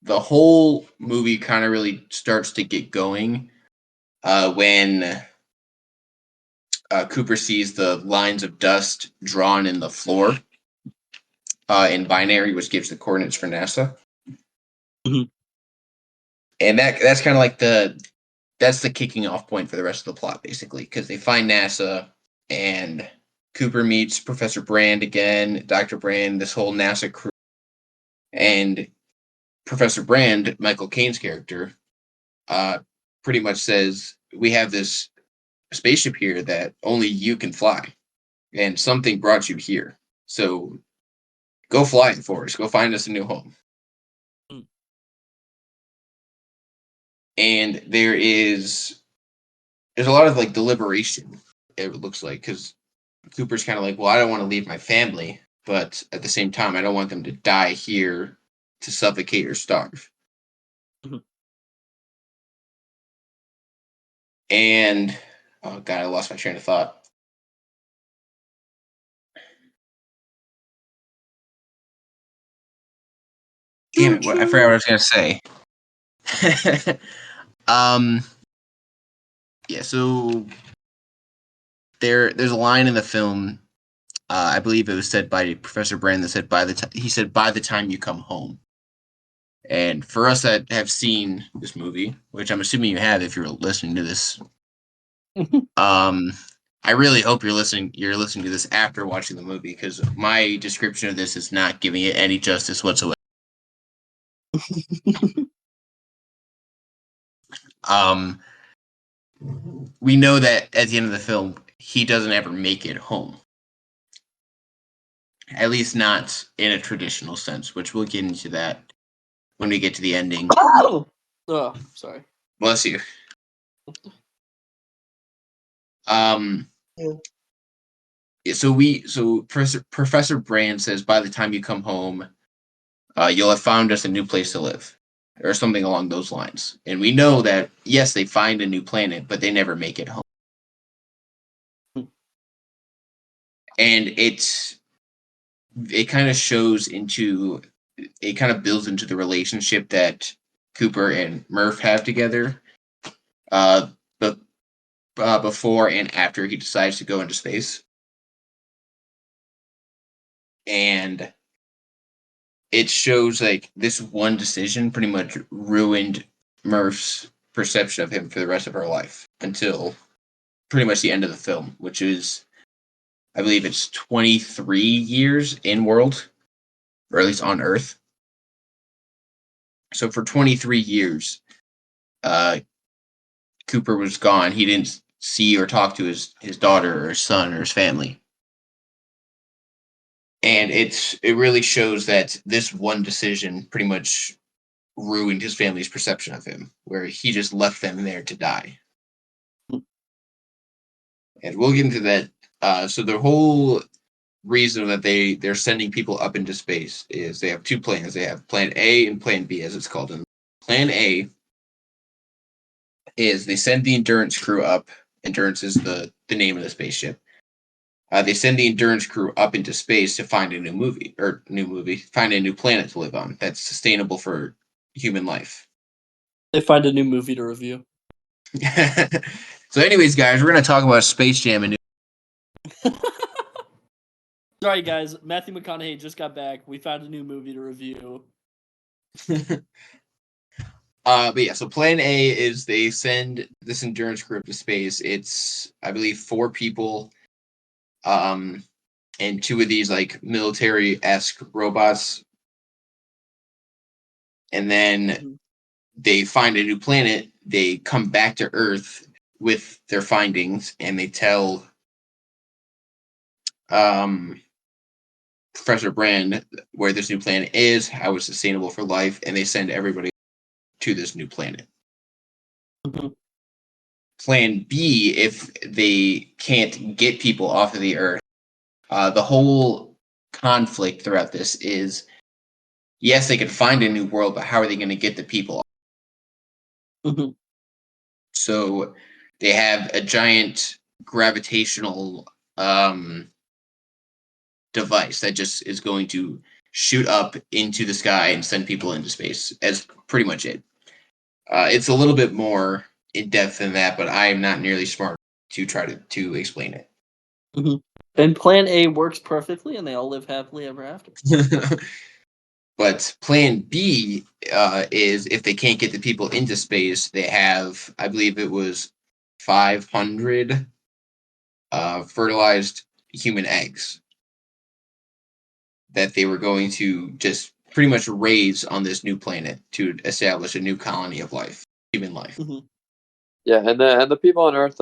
the whole movie kind of really starts to get going when Cooper sees the lines of dust drawn in the floor in binary, which gives the coordinates for NASA. Mhm. And that's kind of like that's the kicking off point for the rest of the plot, basically, because they find NASA and Cooper meets Professor Brand again, Dr. Brand, this whole NASA crew, and Professor Brand, Michael Caine's character, pretty much says, "We have this spaceship here that only you can fly, and something brought you here. So go fly it for us. Go find us a new home." Hmm. And there's a lot of like deliberation. It looks like, because Cooper's kind of like, well, I don't want to leave my family, but at the same time, I don't want them to die here to suffocate or starve. Mhm. And oh god, I lost my train of thought. Damn it! I forgot what I was gonna say. um, yeah. So there's a line in the film. I believe it was said by Professor Brand that said he said, "By the time you come home." And for us that have seen this movie, which I'm assuming you have if you're listening to this, um, I really hope you're listening to this after watching the movie, because my description of this is not giving it any justice whatsoever. Um, we know that at the end of the film, he doesn't ever make it home. At least not in a traditional sense, which we'll get into that when we get to the ending. Oh, sorry. Bless you. Yeah. So Professor Brand says, by the time you come home, you'll have found us a new place to live, or something along those lines. And we know that, yes, they find a new planet, but they never make it home. And it kind of shows into, it kind of builds into the relationship that Cooper and Murph have together, but before and after he decides to go into space. And it shows like this one decision pretty much ruined Murph's perception of him for the rest of her life until pretty much the end of the film, which is, I believe it's 23 years in world, or at least on Earth. So for 23 years, uh, Cooper was gone. He didn't see or talk to his daughter or his son or his family. And it really shows that this one decision pretty much ruined his family's perception of him, where he just left them there to die. And we'll get into that. So the whole reason that they're sending people up into space is they have two plans. They have Plan A and Plan B, as it's called. And Plan A is they send the Endurance crew up. Endurance is the name of the spaceship. They send the Endurance crew up into space to find a find a new planet to live on that's sustainable for human life. They find a new movie to review. So, anyways, guys, we're gonna talk about Space Jam and. Sorry, guys. Matthew McConaughey just got back. We found a new movie to review. But yeah, so Plan A is they send this Endurance crew up to space. It's, I believe, 4 people, and 2 of these like military-esque robots, and then they find a new planet. They come back to Earth with their findings, and they tell Professor Brand where this new planet is, how it's sustainable for life, and they send everybody to this new planet. Mhm. Plan B, if they can't get people off of the Earth, The whole conflict throughout this is, yes, they could find a new world, but how are they going to get the people? Mhm. So they have a giant gravitational device that just is going to shoot up into the sky and send people into space. As pretty much it. It's a little bit more in depth than that, but I am not nearly smart to try to explain it. Mhm. And Plan A works perfectly, and they all live happily ever after. But Plan B is if they can't get the people into space, they have, I believe it was 500 fertilized human eggs that they were going to just pretty much raise on this new planet to establish a new colony of life, human life. Mhm. Yeah, and the people on Earth,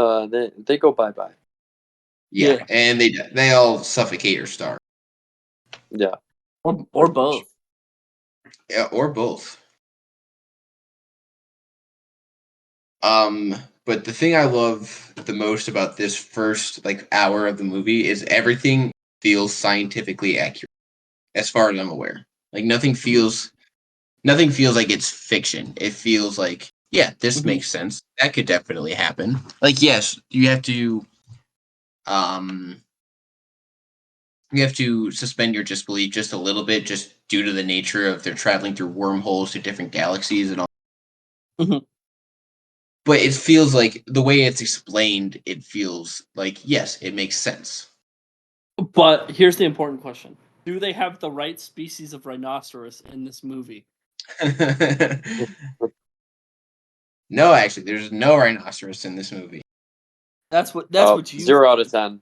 they go bye bye. Yeah, Yeah. and they all suffocate or starve. Yeah. Or both. Yeah, or both. Um, but the thing I love the most about this first like hour of the movie is everything feels scientifically accurate, as far as I'm aware. Like nothing feels like it's fiction. It feels like, yeah, this Mhm. makes sense. That could definitely happen. Like, yes, um you have to suspend your disbelief just a little bit, just due to the nature of they're traveling through wormholes to different galaxies and all. Mhm. But it feels like the way it's explained, it feels like, yes, it makes sense. But here's the important question: do they have the right species of rhinoceros in this movie? No, actually, there's no rhinoceros in this movie. That's Oh, what you 0 out of think. 10.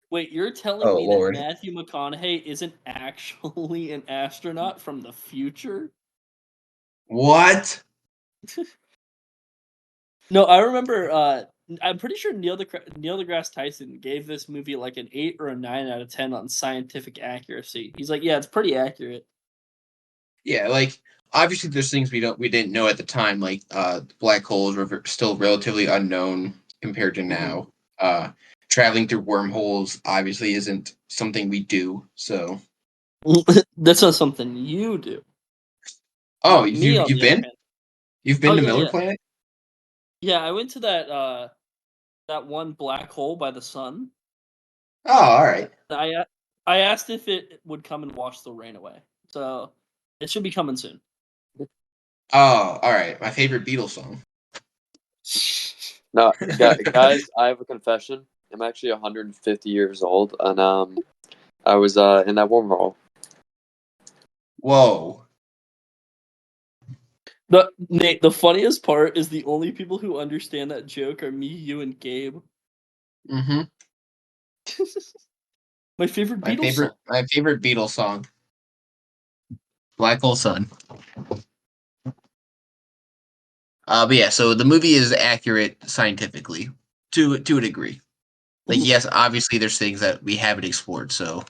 Wait, you're telling Oh me that Lord. Matthew McConaughey isn't actually an astronaut from the future? What? No, I remember. I'm pretty sure Neil deGrasse Tyson gave this movie like an 8 or a 9 out of 10 on scientific accuracy. He's like, yeah, it's pretty accurate. Yeah, like obviously there's things we didn't know at the time, like black holes were still relatively unknown compared to Mhm. now. Traveling through wormholes obviously isn't something we do. So, That's not something you do. oh, Me, on you've the other been hand. you've Oh been to yeah, Miller yeah, Planet? yeah. I went to that one black hole by the sun. Oh, all right. I asked if it would come and wash the rain away. So it should be coming soon. Oh, all right. My favorite Beatles song. No, guys, I have a confession. I'm actually 150 years old, and I was in that wormhole. Whoa. The funniest part is the only people who understand that joke are me, you, and Gabe. Mm-hmm. My favorite Beatles song. My favorite Beatles song. Black Hole Sun. But yeah, so the movie is accurate scientifically to a degree. Like, yes, obviously there's things that we haven't explored, so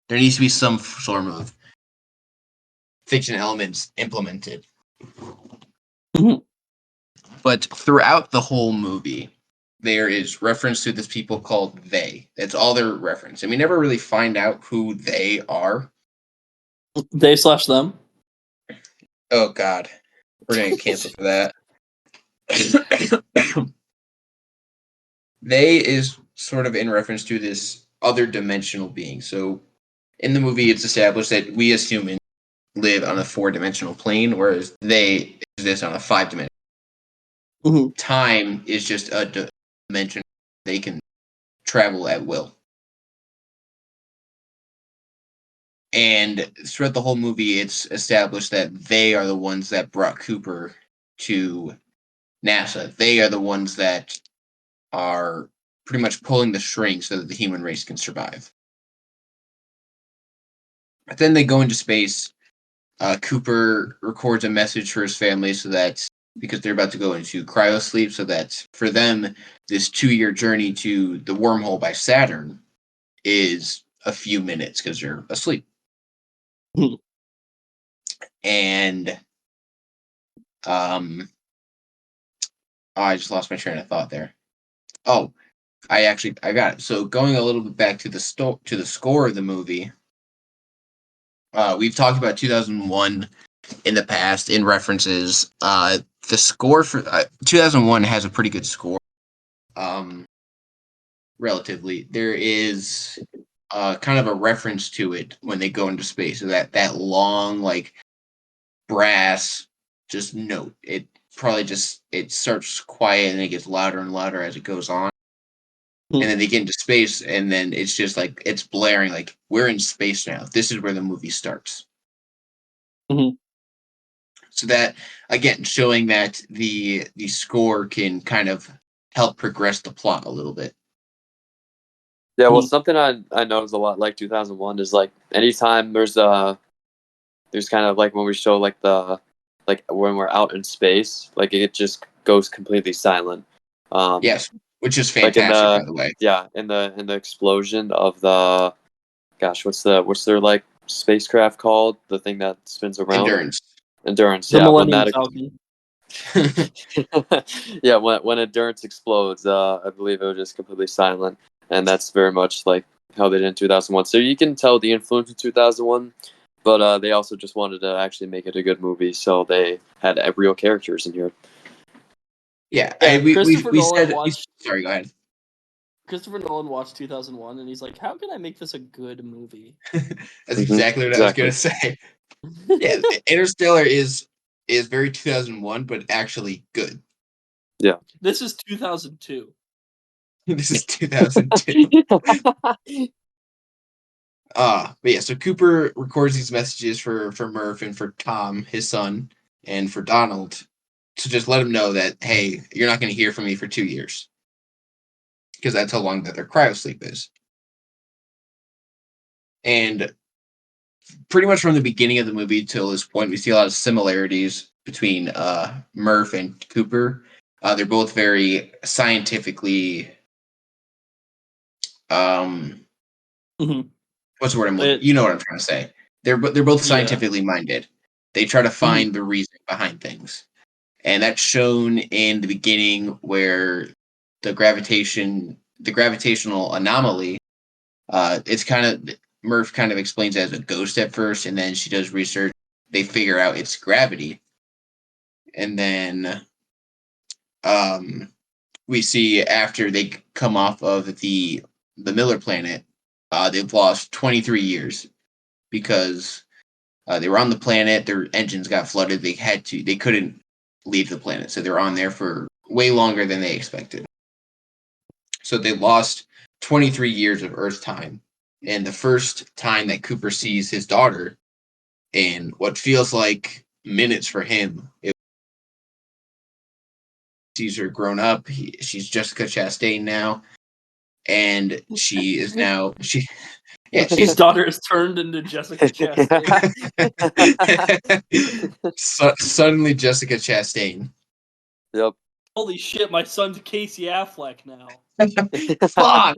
there needs to be some form of fiction elements implemented. But throughout the whole movie, there is reference to this people called they. That's all they're referenced. And we never really find out who they are. They slash them. Oh god. We're gonna get canceled for that. They is sort of in reference to this other dimensional being. So in the movie it's established that we as humans live on a 4-dimensional plane, whereas they exist on a 5-dimensional. Mhm. Time is just a dimension they can travel at will. And throughout the whole movie, it's established that they are the ones that brought Cooper to NASA. They are the ones that are pretty much pulling the strings so that the human race can survive. But then they go into space. Cooper records a message for his family so that because they're about to go into cryo sleep, so that for them, this 2-year journey to the wormhole by Saturn is a few minutes because they're asleep. And um, oh, I just lost my train of thought there. Oh, I got it. So going a little bit back to the score of the movie, we've talked about 2001 in the past in references. The score for 2001 has a pretty good score. Relatively, there is kind of a reference to it when they go into space. So that long like brass just note. It probably just it starts quiet and it gets louder and louder as it goes on. And then they get into space, and then it's just like it's blaring. Like we're in space now. This is where the movie starts. Mhm. So that again, showing that the score can kind of help progress the plot a little bit. Yeah, well, Mhm. something I noticed a lot like 2001 is like anytime there's kind of like when we show like the like when we're out in space, like it just goes completely silent. Um, Yes, which is like in fantastic, by the the way. yeah in the explosion of the gosh, what's their like spacecraft called? The thing that spins around. Endurance. Endurance, The yeah. When Millennium that Falcon. yeah, when Endurance explodes, I believe it was just completely silent, and that's very much like how they did in 2001. So you can tell the influence in 2001, but they also just wanted to actually make it a good movie, so they had real characters in here. Yeah, Yeah, we said. Sorry, go ahead. Christopher Nolan watched 2001, and he's like, "How can I make this a good movie?" That's exactly what I was Exactly. gonna say. Yeah, Interstellar is very 2001, but actually good. Yeah. This is 2002. This is 2002. But yeah, so Cooper records these messages for Murph and for Tom, his son, and for Donald to just let him know that hey, you're not going to hear from me for 2 years because that's how long that their cryosleep is. And pretty much from the beginning of the movie till this point, we see a lot of similarities between Murph and Cooper. They're both very scientifically um, Mhm. what's the word I'm looking? It, You know what I'm trying to say. They're both yeah. scientifically minded. They try to Mhm. find the reason behind things, and that's shown in the beginning where the gravitational anomaly. It's kind of Murph kind of explains it as a ghost at first, and then she does research. They figure out it's gravity, and then um, we see after they come off of the Miller planet, they've lost 23 years because they were on the planet. Their engines got flooded. They couldn't leave the planet, so they're on there for way longer than they expected. So they lost 23 years of Earth time. And the first time that Cooper sees his daughter in what feels like minutes for him, it sees her grown up. She's Jessica Chastain now, and she is now she yeah His she's daughter is turned into Jessica Chastain. suddenly Jessica Chastain. Yep. Holy shit, my son's Casey Affleck now. Fuck.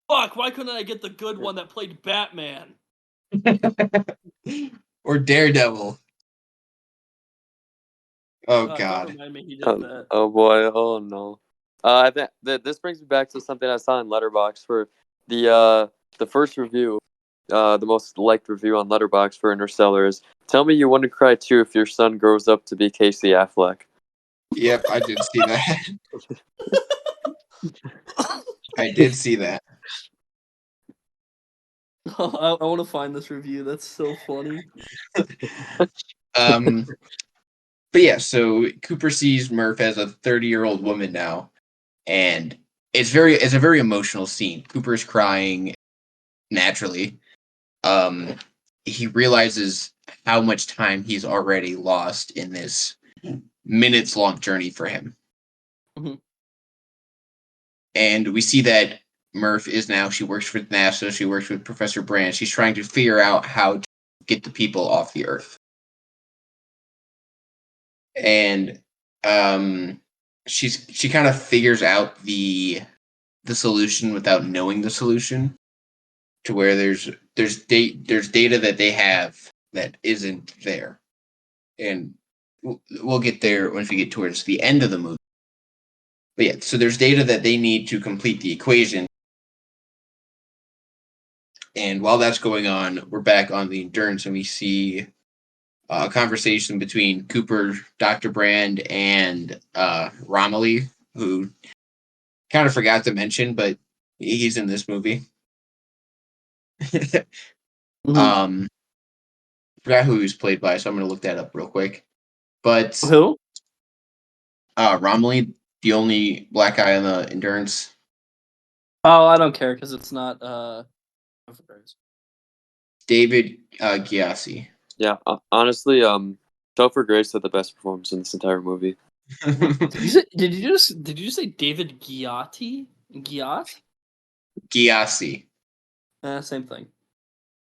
Fuck, why couldn't I get the good one that played Batman? Or Daredevil. Oh Don't God. remind me he did that. Oh boy. Oh no. I think that this brings me back to something I saw in Letterbox for the first review, the most liked review on Letterbox for Interstellar is tell me you want to cry too if your son grows up to be Casey Affleck. Yep, I did see that. I did see that. I want to find this review. That's so funny. Um, but yeah, so Cooper sees Murph as a 30-year-old woman now, and it's a very emotional scene. Cooper's crying naturally. Um, he realizes how much time he's already lost in this minutes long journey for him. Mhm. And we see that Murph is now, she works with NASA, she works with Professor Brand. She's trying to figure out how to get the people off the Earth. And she kind of figures out the solution without knowing the solution to where there's data that they have that isn't there. And we'll get there once we get towards the end of the movie. But yeah, so there's data that they need to complete the equation. And while that's going on, we're back on the Endurance, and we see a conversation between Cooper, Dr. Brand, and Romilly, who kind of forgot to mention, but he's in this movie. Mhm. Forgot who he was played by, so I'm going to look that up real quick. But Who? Romilly, the only black guy on the Endurance. Oh, I don't care because it's not. David Gyasi. Yeah, honestly, Topher Grace had the best performance in this entire movie. Did you just say David Giotti? Giot? Gyasi. Same thing.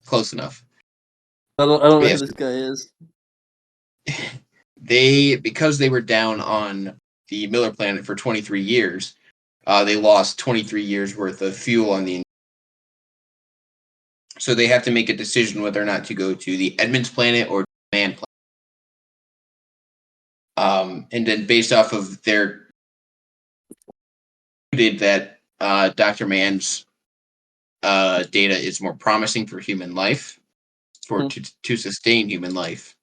Close enough. I don't know But who yes, this guy is. because they were down on the Miller planet for 23 years, they lost 23 years worth of fuel on the. So they have to make a decision whether or not to go to the Edmonds planet or Man planet. And then based off of their that Dr. Mann's data is more promising for human life, to sustain human life.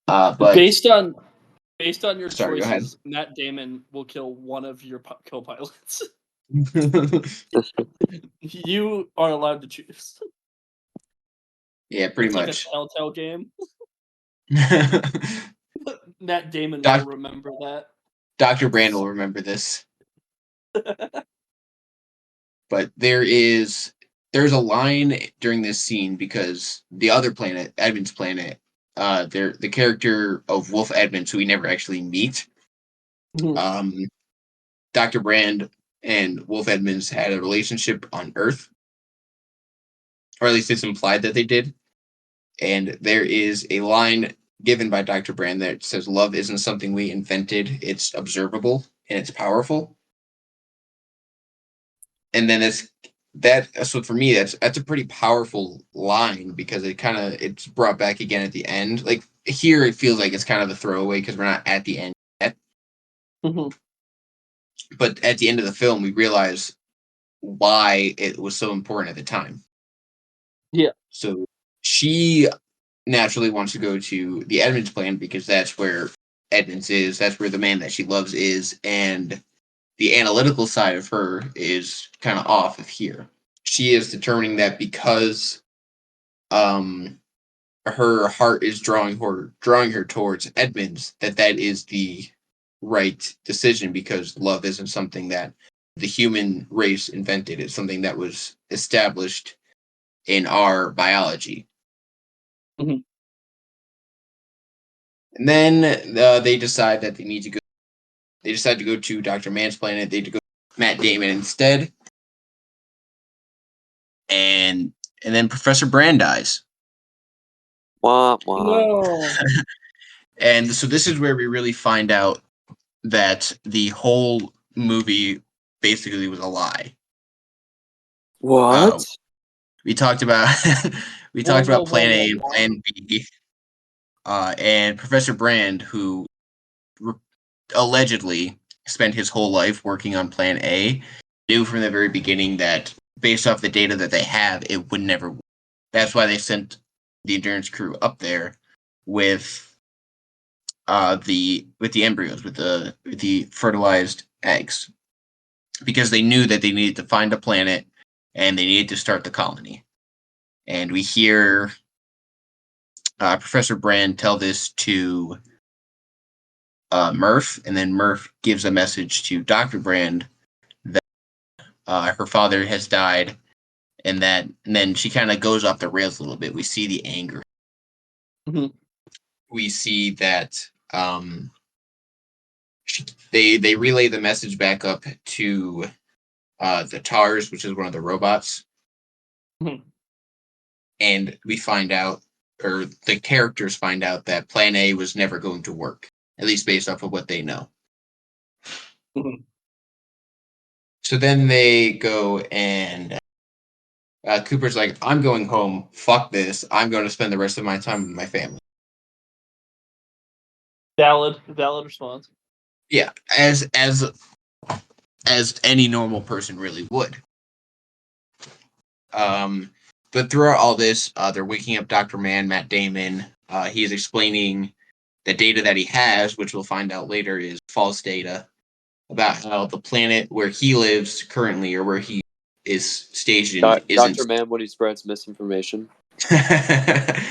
But based on your sorry, go ahead. choices, Matt Damon will kill one of your co-pilots. You are allowed to choose. Yeah, pretty It's like a much. telltale game. Matt Damon Doc, will remember that. Dr. Brand will remember this. But there's a line during this scene because the other planet, Edmonds planet, the character of Wolf Edmonds, who we never actually meet, Mhm. Dr. Brand and Wolf Edmonds had a relationship on Earth, or at least it's implied that they did. And there is a line given by Dr. Brand that says, "Love isn't something we invented; it's observable and it's powerful." And then so for me that's a pretty powerful line because it's brought back again at the end. Like here, it feels like it's kind of a throwaway because we're not at the end yet. Mhm. But at the end of the film, we realize why it was so important at the time. Yeah. So she naturally wants to go to the Edmonds plan because that's where Edmonds is. That's where the man that she loves is, and the analytical side of her is kind of off of here. She is determining that because her heart is drawing her towards Edmonds, that is the right decision because love isn't something that the human race invented. It's something that was established in our biology. Mhm. And then they decide that they need to go. They decide to go to Dr. Mann's planet. They go to Matt Damon instead, and then Professor Brand dies. Wah, wah. No. And so this is where we really find out that the whole movie basically was a lie. What? We talked about we Whoa, talked whoa, about whoa, Plan whoa, A and whoa. Plan B, and Professor Brand, who allegedly spent his whole life working on Plan A, knew from the very beginning that based off the data that they have, it would never work. That's why they sent the Endurance crew up there with the embryos, with the fertilized eggs, because they knew that they needed to find a planet and they needed to start the colony. And we hear Professor Brand tell this to Murph, and then Murph gives a message to Dr. Brand that her father has died, and then she kind of goes off the rails a little bit. We see the anger. Mhm. We see that they relay the message back up to the TARS, which is one of the robots, Mhm. and we find out, or the characters find out, that Plan A was never going to work, at least based off of what they know. Mhm. So then they go and Cooper's like, "I'm going home. Fuck this. I'm going to spend the rest of my time with my family." Valid response. Yeah, as any normal person really would. But throughout all this, they're waking up Dr. Mann, Matt Damon. He is explaining the data that he has, which we'll find out later is false data, about how the planet where he lives currently, or where he is stationed, isn't. Dr. Mann when he spreads misinformation. Dr.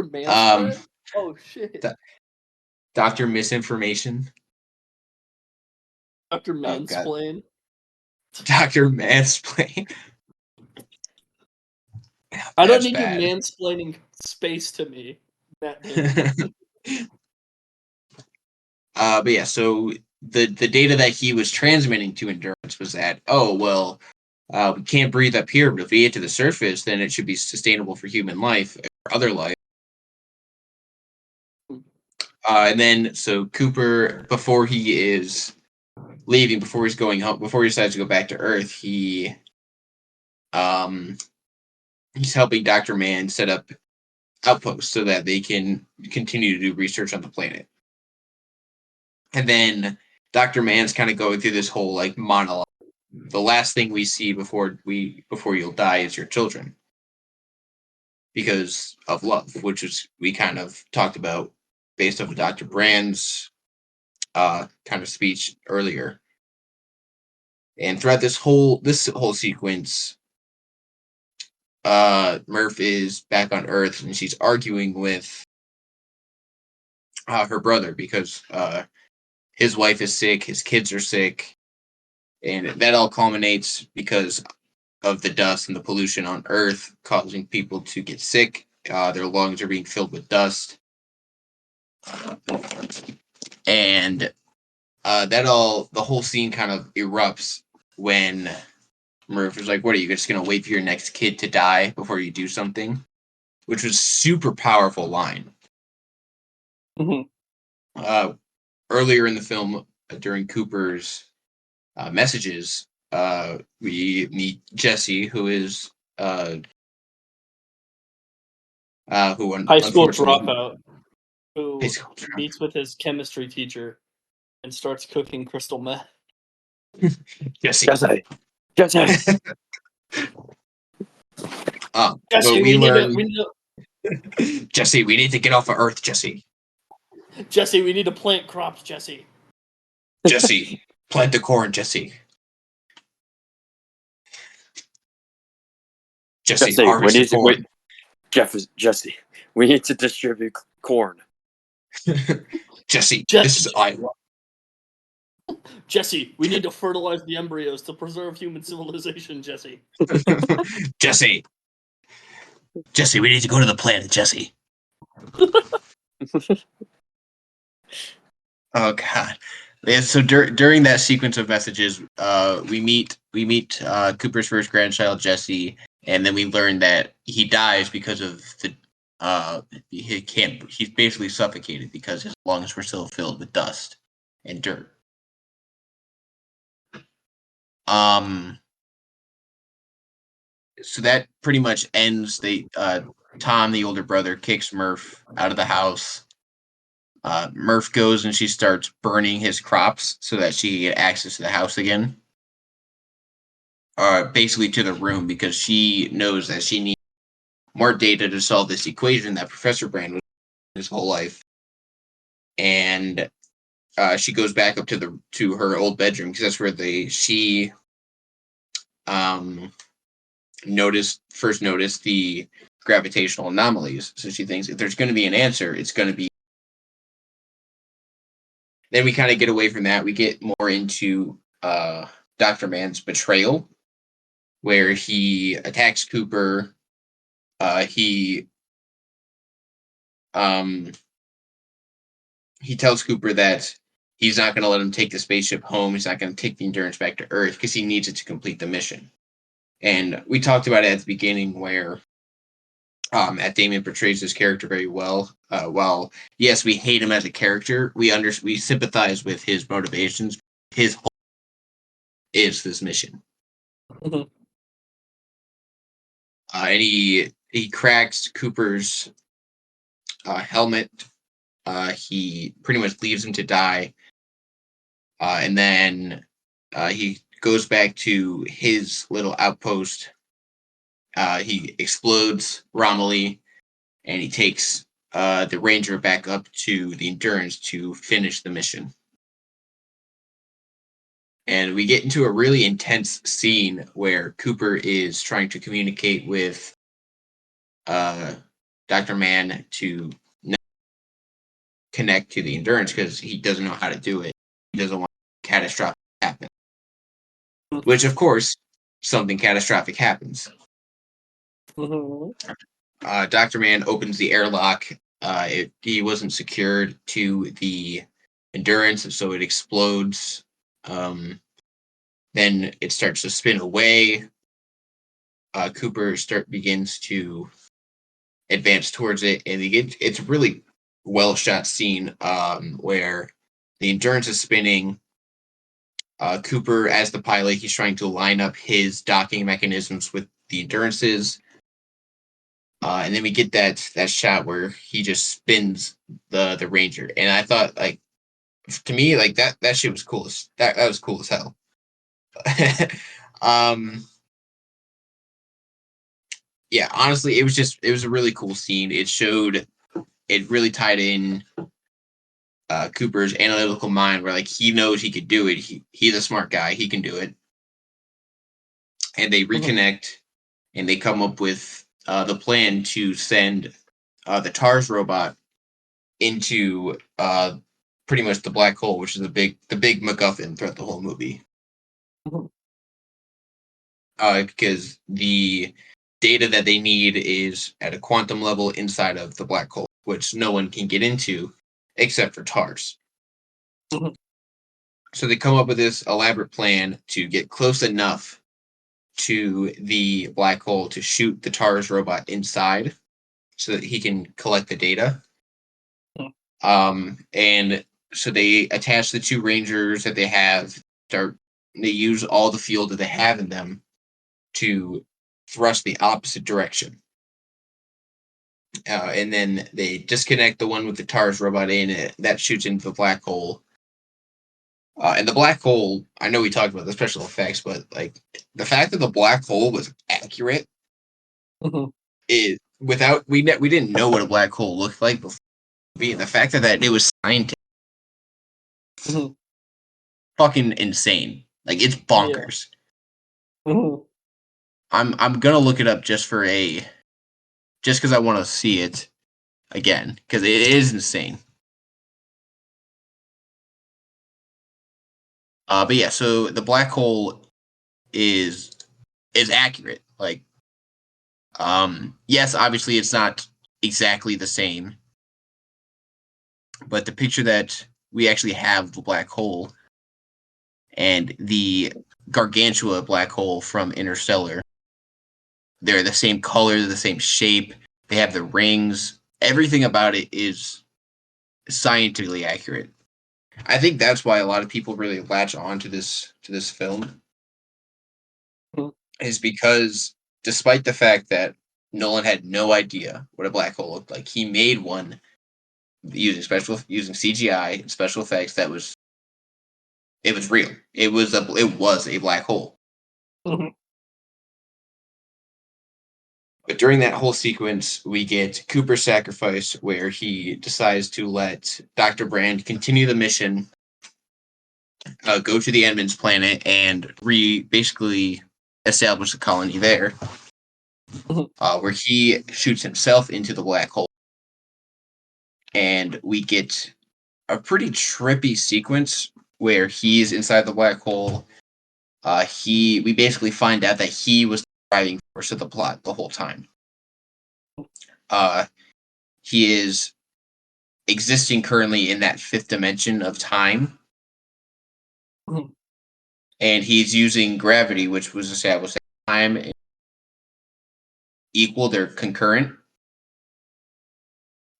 Manspread? Oh shit. Dr. Misinformation. Dr. Oh god. Mansplain. Dr. Mansplain. I don't That's need you bad. mansplaining space to me, Matt Damon. But yeah, so the data that he was transmitting to Endurance was that, oh well, we can't breathe up here, but if we get to the surface, then it should be sustainable for human life or other life. And then so Cooper, before he is leaving, before he's going home, before he decides to go back to Earth, he's helping Dr. Mann set up outposts so that they can continue to do research on the planet. And then Dr. Mann's kind of going through this whole like monologue. The last thing we see before you'll die is your children, because of love, which is we kind of talked about based off of Dr. Brand's kind of speech earlier. And throughout this whole sequence, Murph is back on Earth and she's arguing with her brother because his wife is sick, his kids are sick, and that all culminates because of the dust and the pollution on Earth, causing people to get sick. Their lungs are being filled with dust, and the whole scene kind of erupts when Murph is like, "What are you just gonna wait for your next kid to die before you do something?" Which was super powerful line. Mhm. Earlier in the film, during Cooper's messages, we meet Jesse, who is who High school unfortunately dropout high who school dropout. meets with his chemistry teacher and starts cooking crystal meth. Jesse. Jesse. But Jesse, we learn Jesse, we need to get off of Earth, Jesse. we need to plant crops, Jesse. Jesse, plant the corn, Jesse. Jesse, harvest the corn. Jesse, we need to distribute corn. Jesse, Jesse, this is Iowa. Jesse, we need to fertilize the embryos to preserve human civilization, Jesse. Jesse, we need to go to the planet, Jesse. Oh God. Yeah, so during that sequence of messages, we meet Cooper's first grandchild, Jesse, and then we learn that he dies because of the he's basically suffocated because his lungs were still filled with dust and dirt. So that pretty much ends Tom, the older brother, kicks Murph out of the house. Murph goes and she starts burning his crops so that she can get access to the house again. Basically to the room, because she knows that she needs more data to solve this equation that Professor Brand was his whole life. And she goes back up to her old bedroom because that's where she first noticed the gravitational anomalies. So she thinks if there's going to be an answer, it's going to be. Then we kind of get away from that. We get more into Dr. Mann's betrayal, where he attacks Cooper. He tells Cooper that he's not going to let him take the spaceship home. He's not going to take the Endurance back to Earth because he needs it to complete the mission. And we talked about it at the beginning where Matt Damon portrays his character very well. While yes, we hate him as a character, we sympathize with his motivations. His whole is this mission. Mhm. And he cracks Cooper's helmet he pretty much leaves him to die, and then he goes back to his little outpost. He explodes Romilly, and he takes the Ranger back up to the Endurance to finish the mission. And we get into a really intense scene where Cooper is trying to communicate with Dr. Mann to connect to the Endurance because he doesn't know how to do it. He doesn't want catastrophic to happen. Which, of course, something catastrophic happens. Dr. Mann opens the airlock. He wasn't secured to the Endurance, so it explodes. Then it starts to spin away. Cooper begins to advance towards it, and it's a really well shot scene where the Endurance is spinning. Cooper, as the pilot, he's trying to line up his docking mechanisms with the Endurances. And then we get that shot where he just spins the Ranger, and I thought, like, to me, like that shit was cool. That was cool as hell. Yeah, honestly, it was a really cool scene. It really tied in Cooper's analytical mind, where like he knows he could do it. He's a smart guy. He can do it. And they reconnect, and they come up with the plan to send the TARS robot into pretty much the black hole, which is the big MacGuffin throughout the whole movie. Because the data that they need is at a quantum level inside of the black hole, which no one can get into except for TARS. So they come up with this elaborate plan to get close enough to the black hole to shoot the TARS robot inside so that he can collect the data. And so they attach the two Rangers that they have, they use all the fuel that they have in them to thrust the opposite direction. And then they disconnect the one with the TARS robot in it. That shoots into the black hole. And the black hole, I know we talked about the special effects, but like the fact that the black hole was accurate is without we didn't know what a black hole looked like before. The fact that it was scientific, fucking insane. Like it's bonkers. Yeah. I'm gonna look it up just because I want to see it again because it is insane. But yeah, so the black hole is accurate. Like, yes, obviously it's not exactly the same, but the picture that we actually have of the black hole and the Gargantua black hole from Interstellar, they're the same color, the same shape. They have the rings. Everything about it is scientifically accurate. I think that's why a lot of people really latch on to this film, is because despite the fact that Nolan had no idea what a black hole looked like, he made one using CGI and special effects that was real. It was a black hole. But during that whole sequence, we get Cooper's sacrifice, where he decides to let Dr. Brand continue the mission, go to the Edmonds planet, and basically establish a colony there, where he shoots himself into the black hole. And we get a pretty trippy sequence where he's inside the black hole. We basically find out that he was the driving force of the plot the whole time. He is existing currently in that fifth dimension of time. And he's using gravity, which was established at time equal, they're concurrent.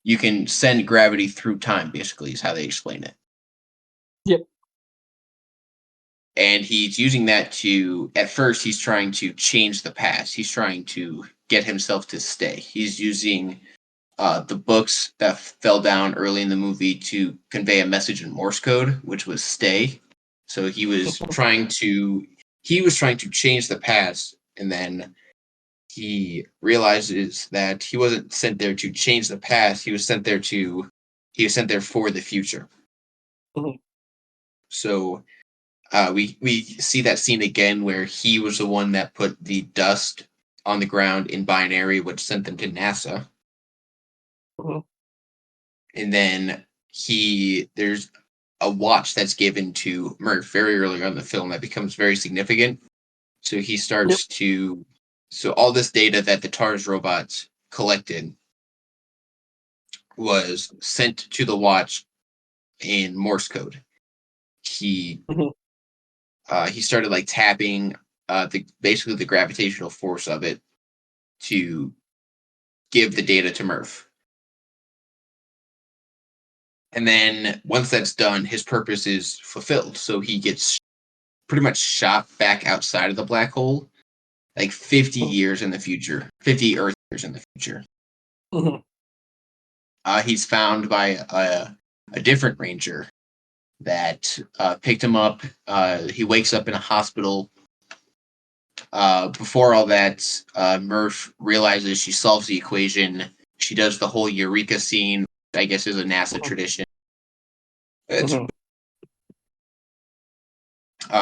You can send gravity through time, basically, is how they explain it. Yep. And he's using that at first, he's trying to change the past. He's trying to get himself to stay. He's using the books that fell down early in the movie to convey a message in Morse code, which was stay. So he was trying to change the past, and then he realizes that he wasn't sent there to change the past. He was sent there for the future. Mhm. So we see that scene again where he was the one that put the dust on the ground in binary, which sent them to NASA. Mhm. And then there's a watch that's given to Murph very early on in the film that becomes very significant. So he Yep. starts to so all this data that the TARS robots collected was sent to the watch in Morse code. He Mhm. he started like tapping basically the gravitational force of it to give the data to Murph. And then once that's done, his purpose is fulfilled. So he gets pretty much shot back outside of the black hole, like 50 Mhm. years in the future, 50 Earth years in the future. Mhm. He's found by a different ranger that picked him up. He wakes up in a hospital. Before all that, Murph realizes she solves the equation. She does the whole Eureka scene, which I guess is a NASA tradition. It's, Mhm.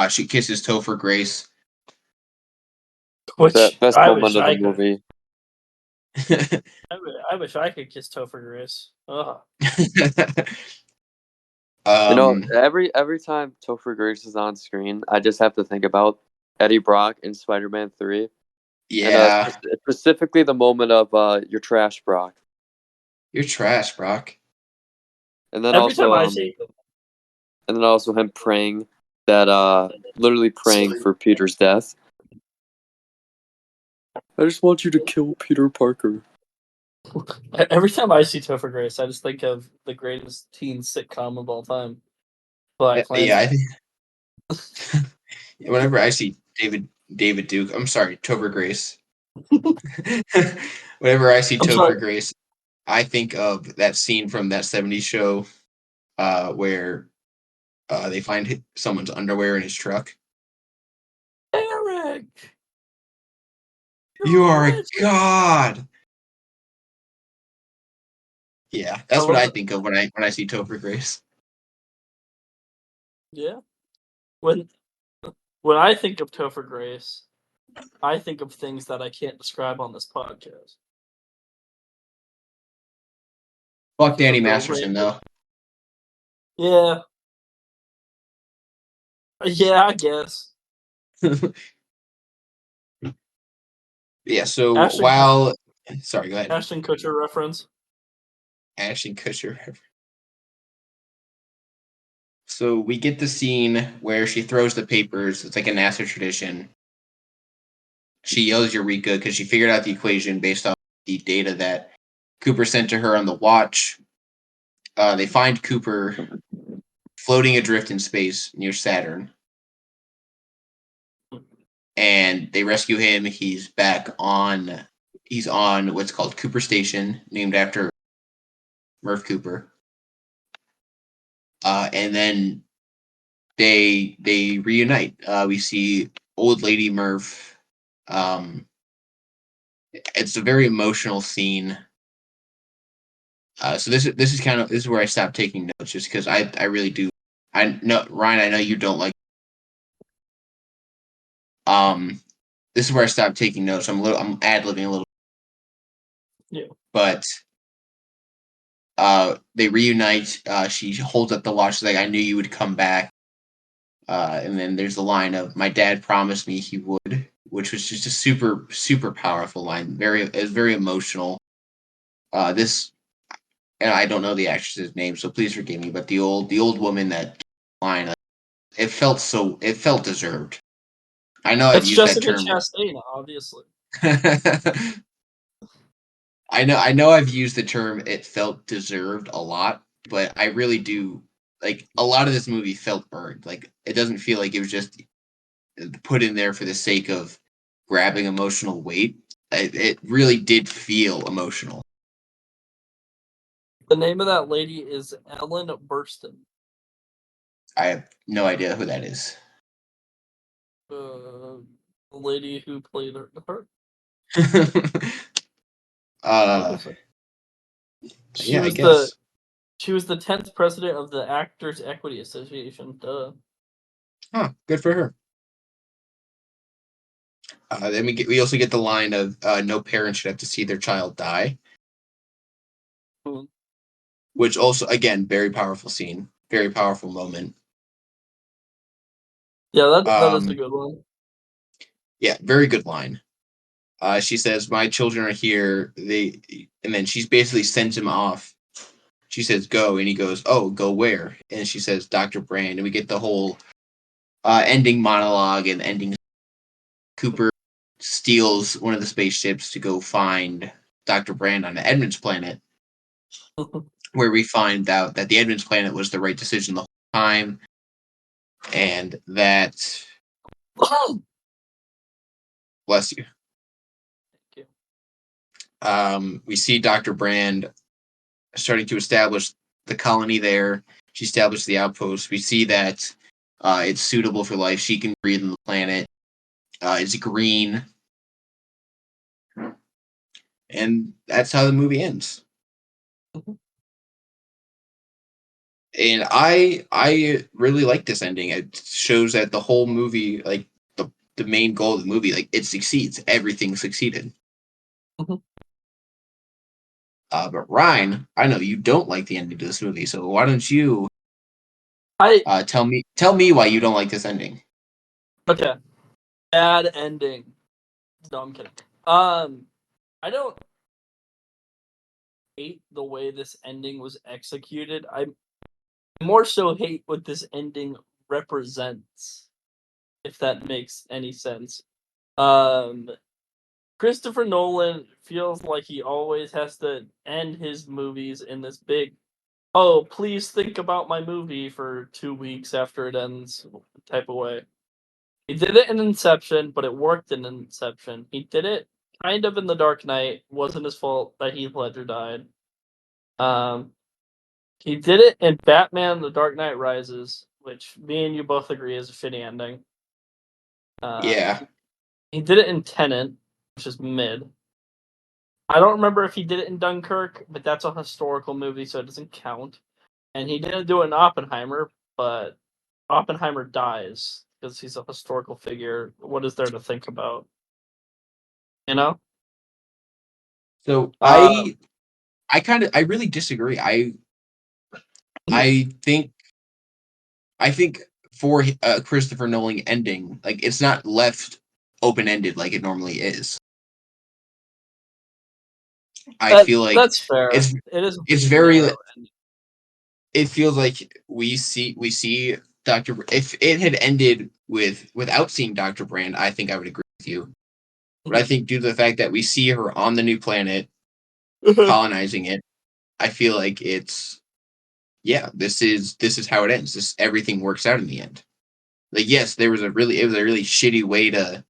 she kisses Topher Grace. Which Best I moment wish of the I could. movie. I wish I could kiss Topher Grace. Ugh. um, Every time Topher Grace is on screen, I just have to think about Eddie Brock in Spider-Man 3, and yeah, specifically the moment of "You're trash, Brock," you're trash, Brock. and then Every time also I see him praying that literally praying for Peter's death. I just want you to kill Peter Parker. Topher Grace, I just think of the greatest teen sitcom of all time, Black Yeah, I Klansman. think whenever I see David Duke, I'm sorry, Topher Grace. Whenever I see I'm sorry. Topher Grace, I think of that scene from that '70s show where they find someone's underwear in his truck. Eric, You you're a are a legend. god. Yeah, I that's what love I it. think of when I see Topher Grace. Yeah. When when I think of Topher Grace, I think of things that I can't describe on this podcast. Fuck Because Danny of the Masterson rampant. though. Yeah. Yeah, I guess. Yeah. So Ashton while sorry, go ahead. Ashton Kutcher reference. Ashton Kutcher. So we get the scene where she throws the papers. It's like a NASA tradition. She yells Eureka because she figured out the equation based off the data that Cooper sent to her on the watch. They find Cooper floating adrift in space near Saturn, and they rescue him. He's on what's called Cooper Station, named after Murph Cooper. And then they reunite. We see old lady Murph. Um, it's a very emotional scene. So this is where I stopped taking notes, just because I really do. I know Ryan. I know you don't like. Um, this is where I stopped taking notes. I'm ad libbing a little, Yeah. but they reunite. She holds up the watch. She's like, "I knew you would come back." And then there's the line of "My dad promised me he would," which was just a super powerful line. It's very emotional. This and I don't know the actress's name, so please forgive me. But the old woman that line, it felt deserved. I know I've It's used that Jessica term. Chastain, obviously. I know I've used the term "it felt deserved" a lot, but I really do like a lot of this movie felt earned. Like it doesn't feel like it was just put in there for the sake of grabbing emotional weight. It really did feel emotional. The name of that lady is Ellen Burstyn. I have no idea who that is. The lady who played her. uh, She yeah, I was guess. she was the 10th president of the Actors Equity Association. Duh. Huh, good for her. Then we also get the line of no parent should have to see their child die, Hmm. which also again very powerful scene, very powerful moment. Yeah, that is a good one. Yeah, very good line. She says, "My children are here." And then she basically sends him off. She says, "Go," and he goes, "Oh, go where?" And she says, "Dr. Brand." And we get the whole ending monologue and ending. Cooper steals one of the spaceships to go find Dr. Brand on the Edmonds planet, where we find out that the Edmonds planet was the right decision the whole time, and that bless you. Thank We see Dr. Brand starting to establish the colony there. She established the outpost. We see that it's suitable for life. She can breathe on the planet. It's green, and that's how the movie ends. you. And I really like this ending. It shows that the whole movie, like the main goal of the movie, like it succeeds. Everything succeeded. Mhm. But Ryne, I know you don't like the ending to this movie, so why don't you I tell me why you don't like this ending? okay. Bad ending. No, I'm kidding. I don't hate the way this ending was executed. I more so hate what this ending represents, if that makes any sense. Um, Christopher Nolan feels like he always has to end his movies in this big, oh, please think about my movie for 2 weeks after it ends type of way. He did it in Inception, but it worked in Inception. He did it kind of in The Dark Knight. Wasn't his fault that Heath Ledger died. Um, he did it in Batman: The Dark Knight Rises, which me and you both agree is a shitty ending. Yeah. He did it in Tenet, which is mid. I don't remember if he did it in Dunkirk, but that's a historical movie, so it doesn't count. And he didn't do it in Oppenheimer, but Oppenheimer dies because he's a historical figure. What is there to think about? You know? So Um, I really disagree. I think I think for Christopher Nolan ending, like it's not left open ended like it normally is. I feel like that's fair. it's It is a it's pretty very narrow ending. it feels like we see Dr. If it had ended without seeing Dr. Brand, I think I would agree with you. But I think due to the fact that we see her on the new planet colonizing it, I feel like it's yeah, this is how it ends. This everything works out in the end. Like yes, it was a really shitty way to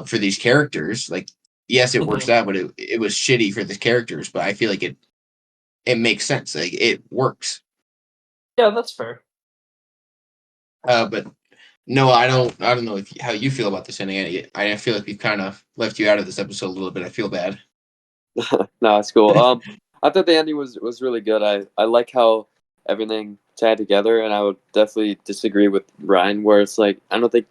for these characters. Like yes, it works out, but it was shitty for the characters, but I feel like it makes sense. Like it works. Yeah, that's fair. But no, I don't know how you feel about this ending. I feel like we've kind of left you out of this episode a little bit. I feel bad. No, it's cool. I thought the ending was really good. I like how everything tied together, and I would definitely disagree with Ryan, where it's like I don't think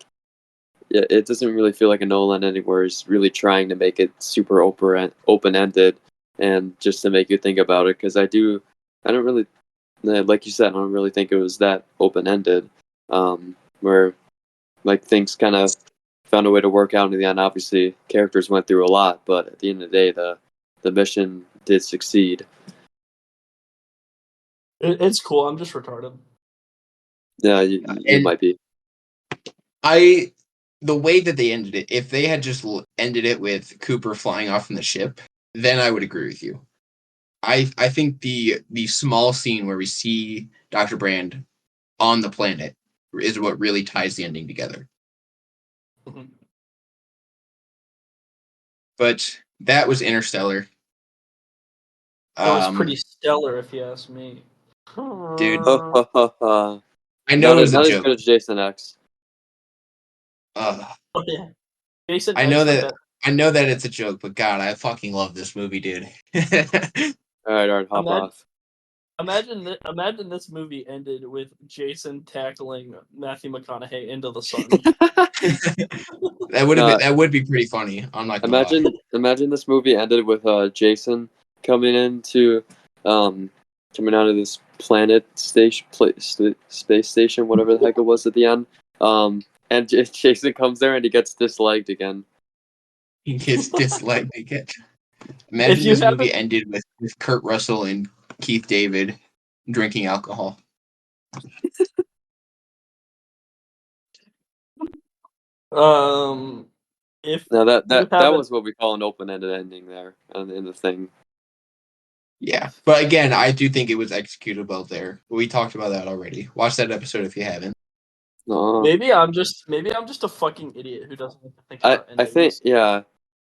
it doesn't really feel like a Nolan ending, where he's really trying to make it super open ended, and just to make you think about it. Because I don't really, like you said, I don't really think it was that open ended, where like things kind of found a way to work out in the end. Obviously, characters went through a lot, but at the end of the day, the mission did succeed. It's cool. I'm just retarded. Yeah, you And might be. I the way that they ended it, if they had just ended it with Cooper flying off from the ship, then I would agree with you. I think the small scene where we see Dr. Brand on the planet is what really ties the ending together. Mhm. But that was Interstellar. It was pretty stellar, if you ask me. Dude, I I know it was a not as joke. good as Jason X. Uh, Oh, yeah. Jason I X know the that best. I know that it's a joke, but God, I fucking love this movie, dude. All right, hop off. Imagine this movie ended with Jason tackling Matthew McConaughey into the sun. That would be pretty funny. I'm not gonna lie. Imagine this movie ended with Jason coming into coming out of this planet station, space station, whatever the heck it was at the end. And Jason comes there and he gets disliked again. He gets disliked again. If Imagine you this haven't- movie ended with Kurt Russell and Keith David drinking alcohol. If Now you that haven't- was what we call an open-ended ending there in the thing. Yeah, but again, I do think it was executed well there. We talked about that already. Watch that episode if you haven't. maybe I'm just a fucking idiot who doesn't like to think about endings.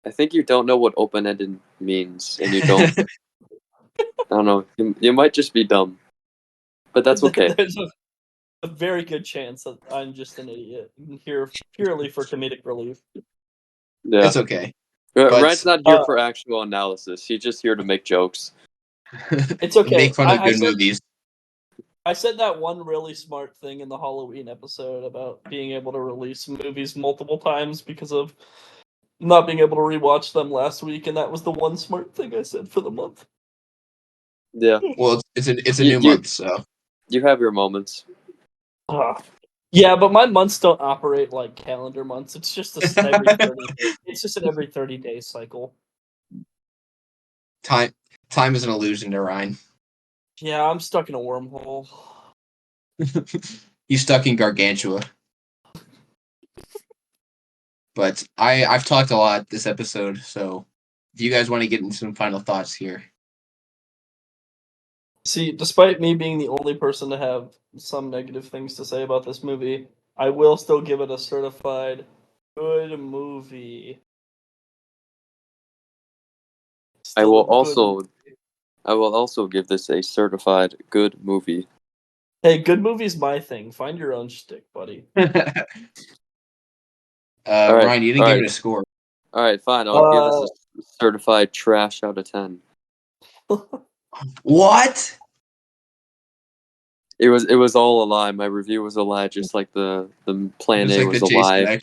I think you don't know what open-ended means, and you don't. I don't know. You might just be dumb, but that's okay. There's a very good chance that I'm just an idiot here purely for comedic relief. Yeah, It's okay. Ryan's not here for actual analysis. He's just here to make jokes. It's okay. Make fun of good movies. I said that one really smart thing in the Halloween episode about being able to release movies multiple times because of not being able to rewatch them last week, and that was the one smart thing I said for the month. Yeah. Well, it's a new month, so you have your moments. Yeah, but my months don't operate like calendar months. It's just every 30 days. It's just an every 30-day cycle. Time is an illusion to Ryne. Yeah, I'm stuck in a wormhole. He's stuck in Gargantua. But I've talked a lot this episode, so if you guys want to get into some final thoughts here. See, despite me being the only person to have some negative things to say about this movie, I will still give it a certified good movie. I will also give this a certified good movie. Hey, good movie's my thing. Find your own shtick, buddy. Ryne, you didn't give it a score. All right, fine. I'll give this a certified trash out of 10. What? It was all a lie. My review was a lie, just like the plan A was a lie.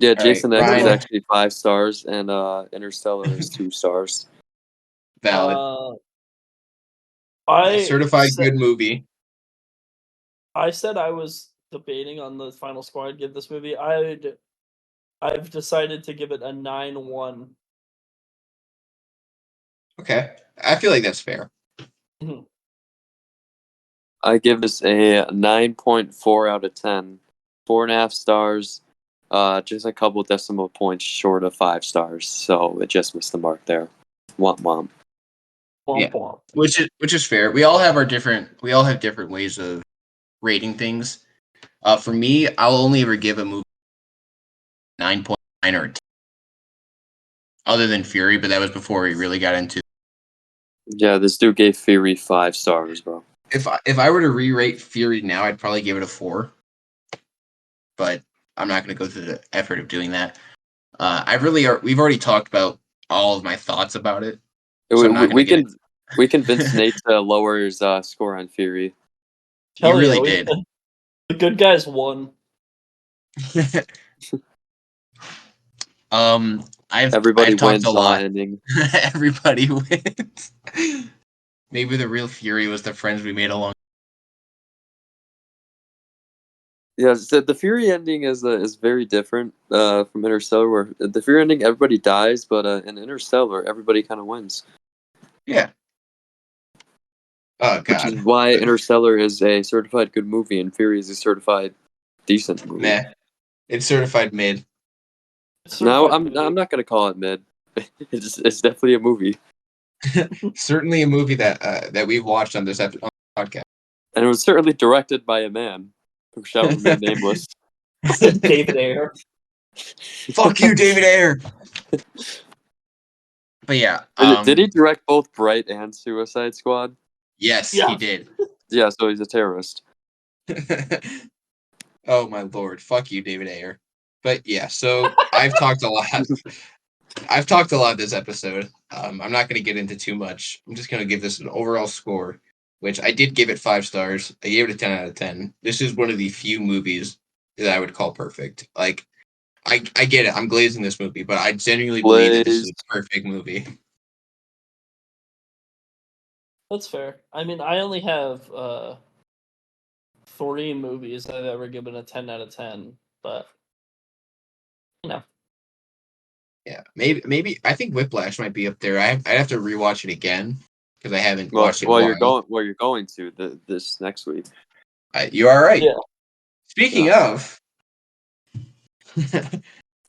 Yeah, Jason X is actually 5 stars, and Interstellar is 2 stars. Valid. Certified good movie. I said I was debating on the final score I'd give this movie. I've decided to give it a 9-1. Okay, I feel like that's fair. I give this a 9.4 out of 10. 4.5 stars. Just a couple decimal points short of 5 stars, so it just missed the mark there. Womp womp. Yeah, which is fair. We all have different ways of rating things. For me, I'll only ever give a movie 9.9 or 10. Other than Fury, but that was before we really got into. Yeah, this dude gave Fury 5 stars, bro. If I were to re-rate Fury now, I'd probably give it a 4. But I'm not going to go through the effort of doing that. We've already talked about all of my thoughts about it. So we convinced Nate to lower his score on Fury. He really did. The good guys won. Everybody wins a lot. Everybody wins. Maybe the real Fury was the friends we made along. Yeah, so the Fury ending is very different from Interstellar, where the Fury ending everybody dies, but in Interstellar everybody kind of wins. Yeah. Oh God. Which is why Interstellar is a certified good movie and Fury is a certified decent movie. Meh. It's certified mid. No, I'm not gonna call it mid. It's definitely a movie. Certainly a movie that we've watched on this podcast. And it was certainly directed by a man who shall remain nameless. David Ayer. Fuck you, David Ayer. But yeah, Did he direct both Bright and Suicide Squad? yes, Yeah. he did. Yeah, so he's a terrorist. Oh my lord, fuck you, David Ayer. But yeah, so I've talked a lot. I've talked a lot this episode. I'm not going to get into too much. I'm just going to give this an overall score, which I did give it 5 stars. I gave it a 10 out of 10. This is one of the few movies that I would call perfect. Like, I get it. I'm glazing this movie, but I genuinely believe that this is Blaze. a perfect movie. That's fair. I mean, I only have 3 movies I've ever given a 10 out of 10, but you know. Yeah, maybe I think Whiplash might be up there. I'd have to rewatch it again because I haven't Well, watched it in a while. you're going to this next week. You are right. Yeah. Speaking Yeah. of,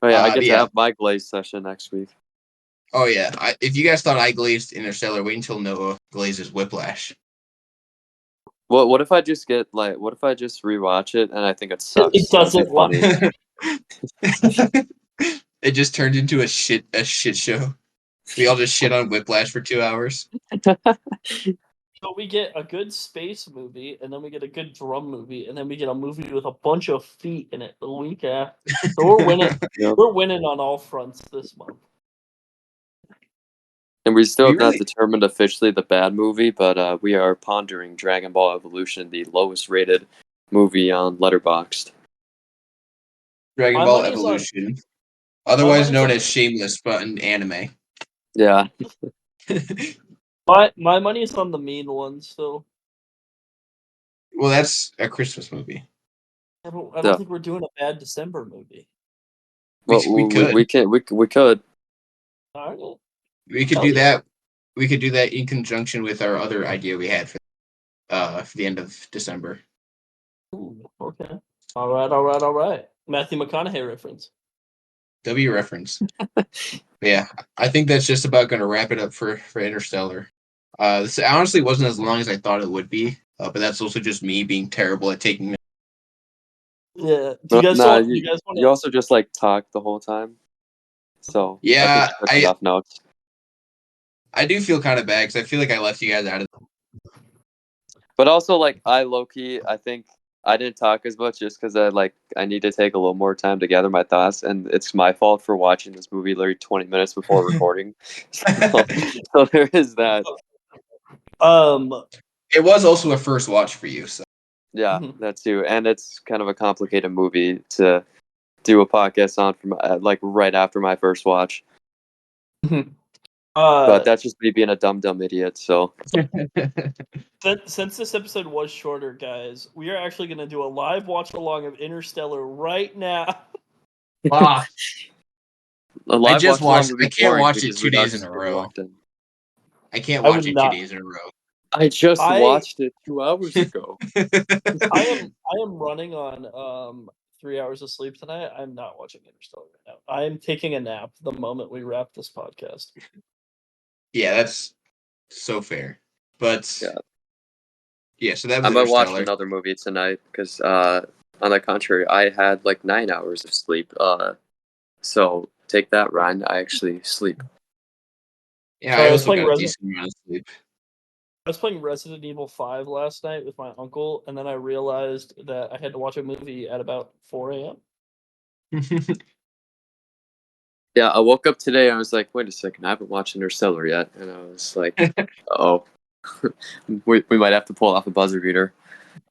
Oh yeah, I get to yeah. have my Glaze session next week. Oh yeah. If you guys thought I glazed Interstellar, wait until Noah glazes Whiplash. What if I just what if I just rewatch it and I think it sucks? It doesn't That'd be funny. It just turned into a shit show. We all just shit on Whiplash for 2 hours. So we get a good space movie, and then we get a good drum movie, and then we get a movie with a bunch of feet in it the week after. So we're winning. Yep. We're winning on all fronts this month. And we still We have not really- determined officially the bad movie, but we are pondering Dragon Ball Evolution, the lowest rated movie on Letterboxd. Dragon My Ball money's on- Evolution, otherwise money's known on- as Shameless, but an anime. Yeah. My money is on the mean one still. Well, that's a Christmas movie. I don't Yeah. think we're doing a bad December movie. Well, We could. we could. All right. We could Hell do yeah. that. We could do that in conjunction with our other idea we had for the end of December. Ooh, okay. All right. Matthew McConaughey reference. W reference. But yeah, I think that's just about going to wrap it up for Interstellar. This honestly wasn't as long as I thought it would be, but that's also just me being terrible at taking. Yeah. Do you guys Nah, want? You guys want you also just talk the whole time. So Yeah, I think you took enough notes. I do feel kind of bad because I feel like I left you guys out of. But also, I low key, I think I didn't talk as much just because I need to take a little more time to gather my thoughts, and it's my fault for watching this movie literally 20 minutes before recording. So there is that. It was also a first watch for you, so Yeah, Mhm. that too, and it's kind of a complicated movie to do a podcast on from right after my first watch. But that's just me being a dumb idiot. So Since this episode was shorter, guys, we are actually going to do a live watch along of Interstellar right now. wow. a live just watch along watched- would be I can't boring watch it because 2 we'd all days in just a get row. locked in. I can't I watch would it not. 2 days in a row. I just I- watched it 2 hours ago. I am running on 3 hours of sleep tonight. I'm not watching Interstellar right now. I am taking a nap the moment we wrap this podcast. Yeah, that's so fair. But yeah, so that was I might watch Interstellar. another movie tonight because, on the contrary, I had 9 hours of sleep. So take that, Ryne. I actually sleep. Yeah, So I I was also playing got a Resident- decent amount of sleep. I was playing Resident Evil 5 last night with my uncle, and then I realized that I had to watch a movie at about 4 a.m. Yeah, I woke up today. I was like, wait a second, I haven't watched Interstellar yet, and I was like, oh, we might have to pull off a buzzer beater.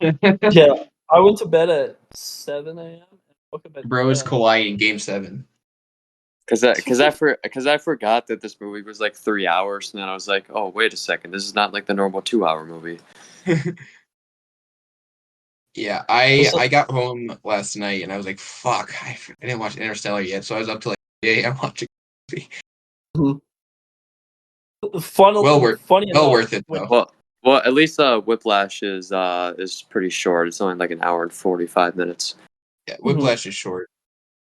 Yeah, I went to bed at 7 a.m. and woke up at Bro is 10. Kawhi in Game 7. Cause I forgot that this movie was 3 hours, and then I was like, oh, wait a second, this is not the normal 2 hour movie. Yeah, I got home last night and I was like, fuck, I didn't watch Interstellar yet, so I was up till 8 a.m. watching the movie. Funny Well enough, worth it though. Well, at least Whiplash is pretty short. It's only an hour and 45 minutes. Yeah, Whiplash is short.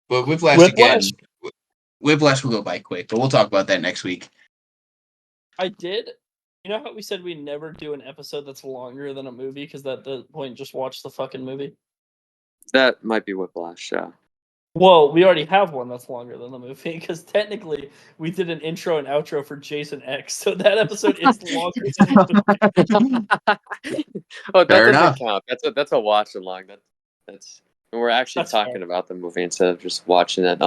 But Whiplash- again, Whiplash will go by quick, but we'll talk about that next week. I did. You know how we said we never do an episode that's longer than a movie because at the point just watch the fucking movie. That might be Whiplash, yeah. Well, we already have one that's longer than the movie because technically we did an intro and outro for Jason X, so that episode is longer than the movie. Oh, that Fair doesn't enough. count. That's a watch along. That's and we're actually That's talking fair. about the movie instead of just watching it.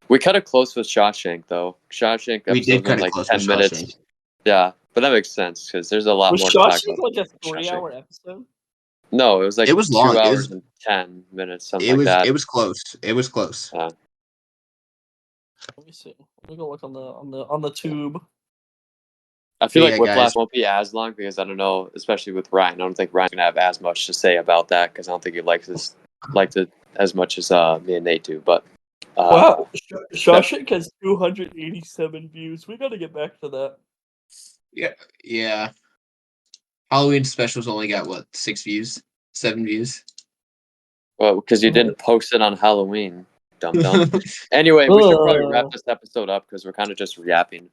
We cut it close with Shawshank though. Shawshank We did episode's cut been it like close 10 with minutes. Shawshank. Yeah, but that makes sense because there's a lot Was more to talk Shawshank about. like a Shawshank. 3-hour episode? No, it was like It was 2 long. hours and 10 minutes, something It like was that. it was close. It was close. Yeah. Let me see. Let me go look on the tube. I feel But like yeah, Whiplash guys. won't be as long because I don't know, especially with Ryan. I don't think Ryan's gonna have as much to say about that because I don't think he liked it as much as me and Nate do. But Wow, that, Shawshank has 287 views. We got to get back to that. Yeah. Halloween specials only got what, 6 views? 7 views? well, because you didn't post it on Halloween, dum dum. Anyway, we should probably wrap this episode up because we're kind of just yapping.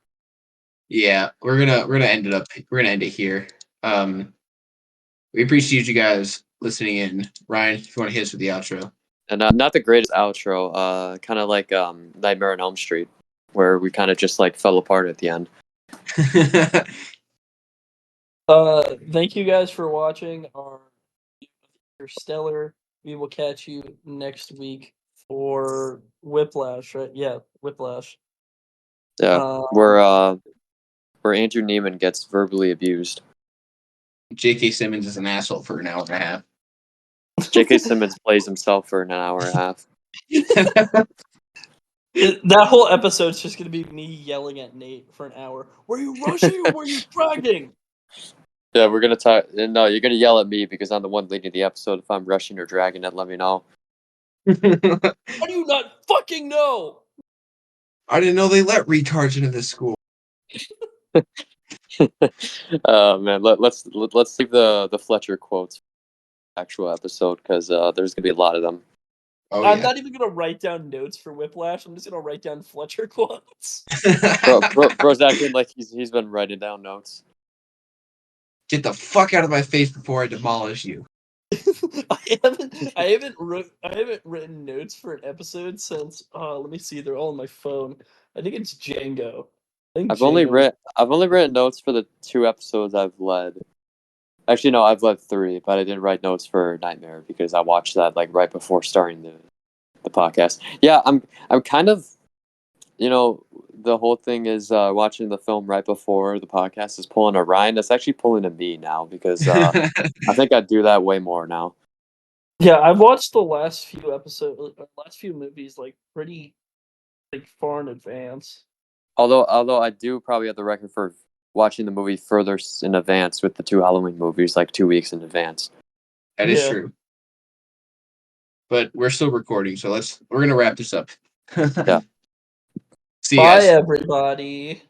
Yeah, we're gonna end it up. We're gonna end it here. We appreciate you guys listening in. Ryan, if you want to hit us with the outro. And not the greatest outro, kind of like Nightmare on Elm Street, where we kind of just like fell apart at the end. Thank you guys for watching our Interstellar. We will catch you next week for Whiplash, right? Yeah, Whiplash. Yeah, where Andrew Neiman gets verbally abused. J.K. Simmons is an asshole for an hour and a half. J.K. Simmons plays himself for an hour and a half. That whole episode's just gonna be me yelling at Nate for an hour. Were you rushing or were you dragging? Yeah, we're gonna talk. No, you're gonna yell at me because I'm the one leading the episode. If I'm rushing or dragging it, let me know. How do you not fucking know? I didn't know they let retards into this school. Man, let's leave the Fletcher quotes for the actual episode because there's gonna be a lot of them. Oh, I'm yeah. not even gonna write down notes for Whiplash. I'm just gonna write down Fletcher quotes. Bro's acting like he's been writing down notes. Get the fuck out of my face before I demolish you. I haven't written notes for an episode since let me see, they're all on my phone. I think it's Django. I've only written notes for the 2 episodes I've led. Actually, no, I've led 3, but I didn't write notes for Nightmare because I watched that like right before starting the podcast. Yeah, I'm kind of, the whole thing is watching the film right before the podcast is pulling a Ryan. That's actually pulling a me now because I think I do that way more now. Yeah, I've watched the last few movies like pretty like far in advance. Although I do probably have the record for watching the movie further in advance with the 2 Halloween movies, like 2 weeks in advance. That is Yeah. true. But we're still recording, so we're gonna wrap this up. Yeah. See you Bye guys. everybody.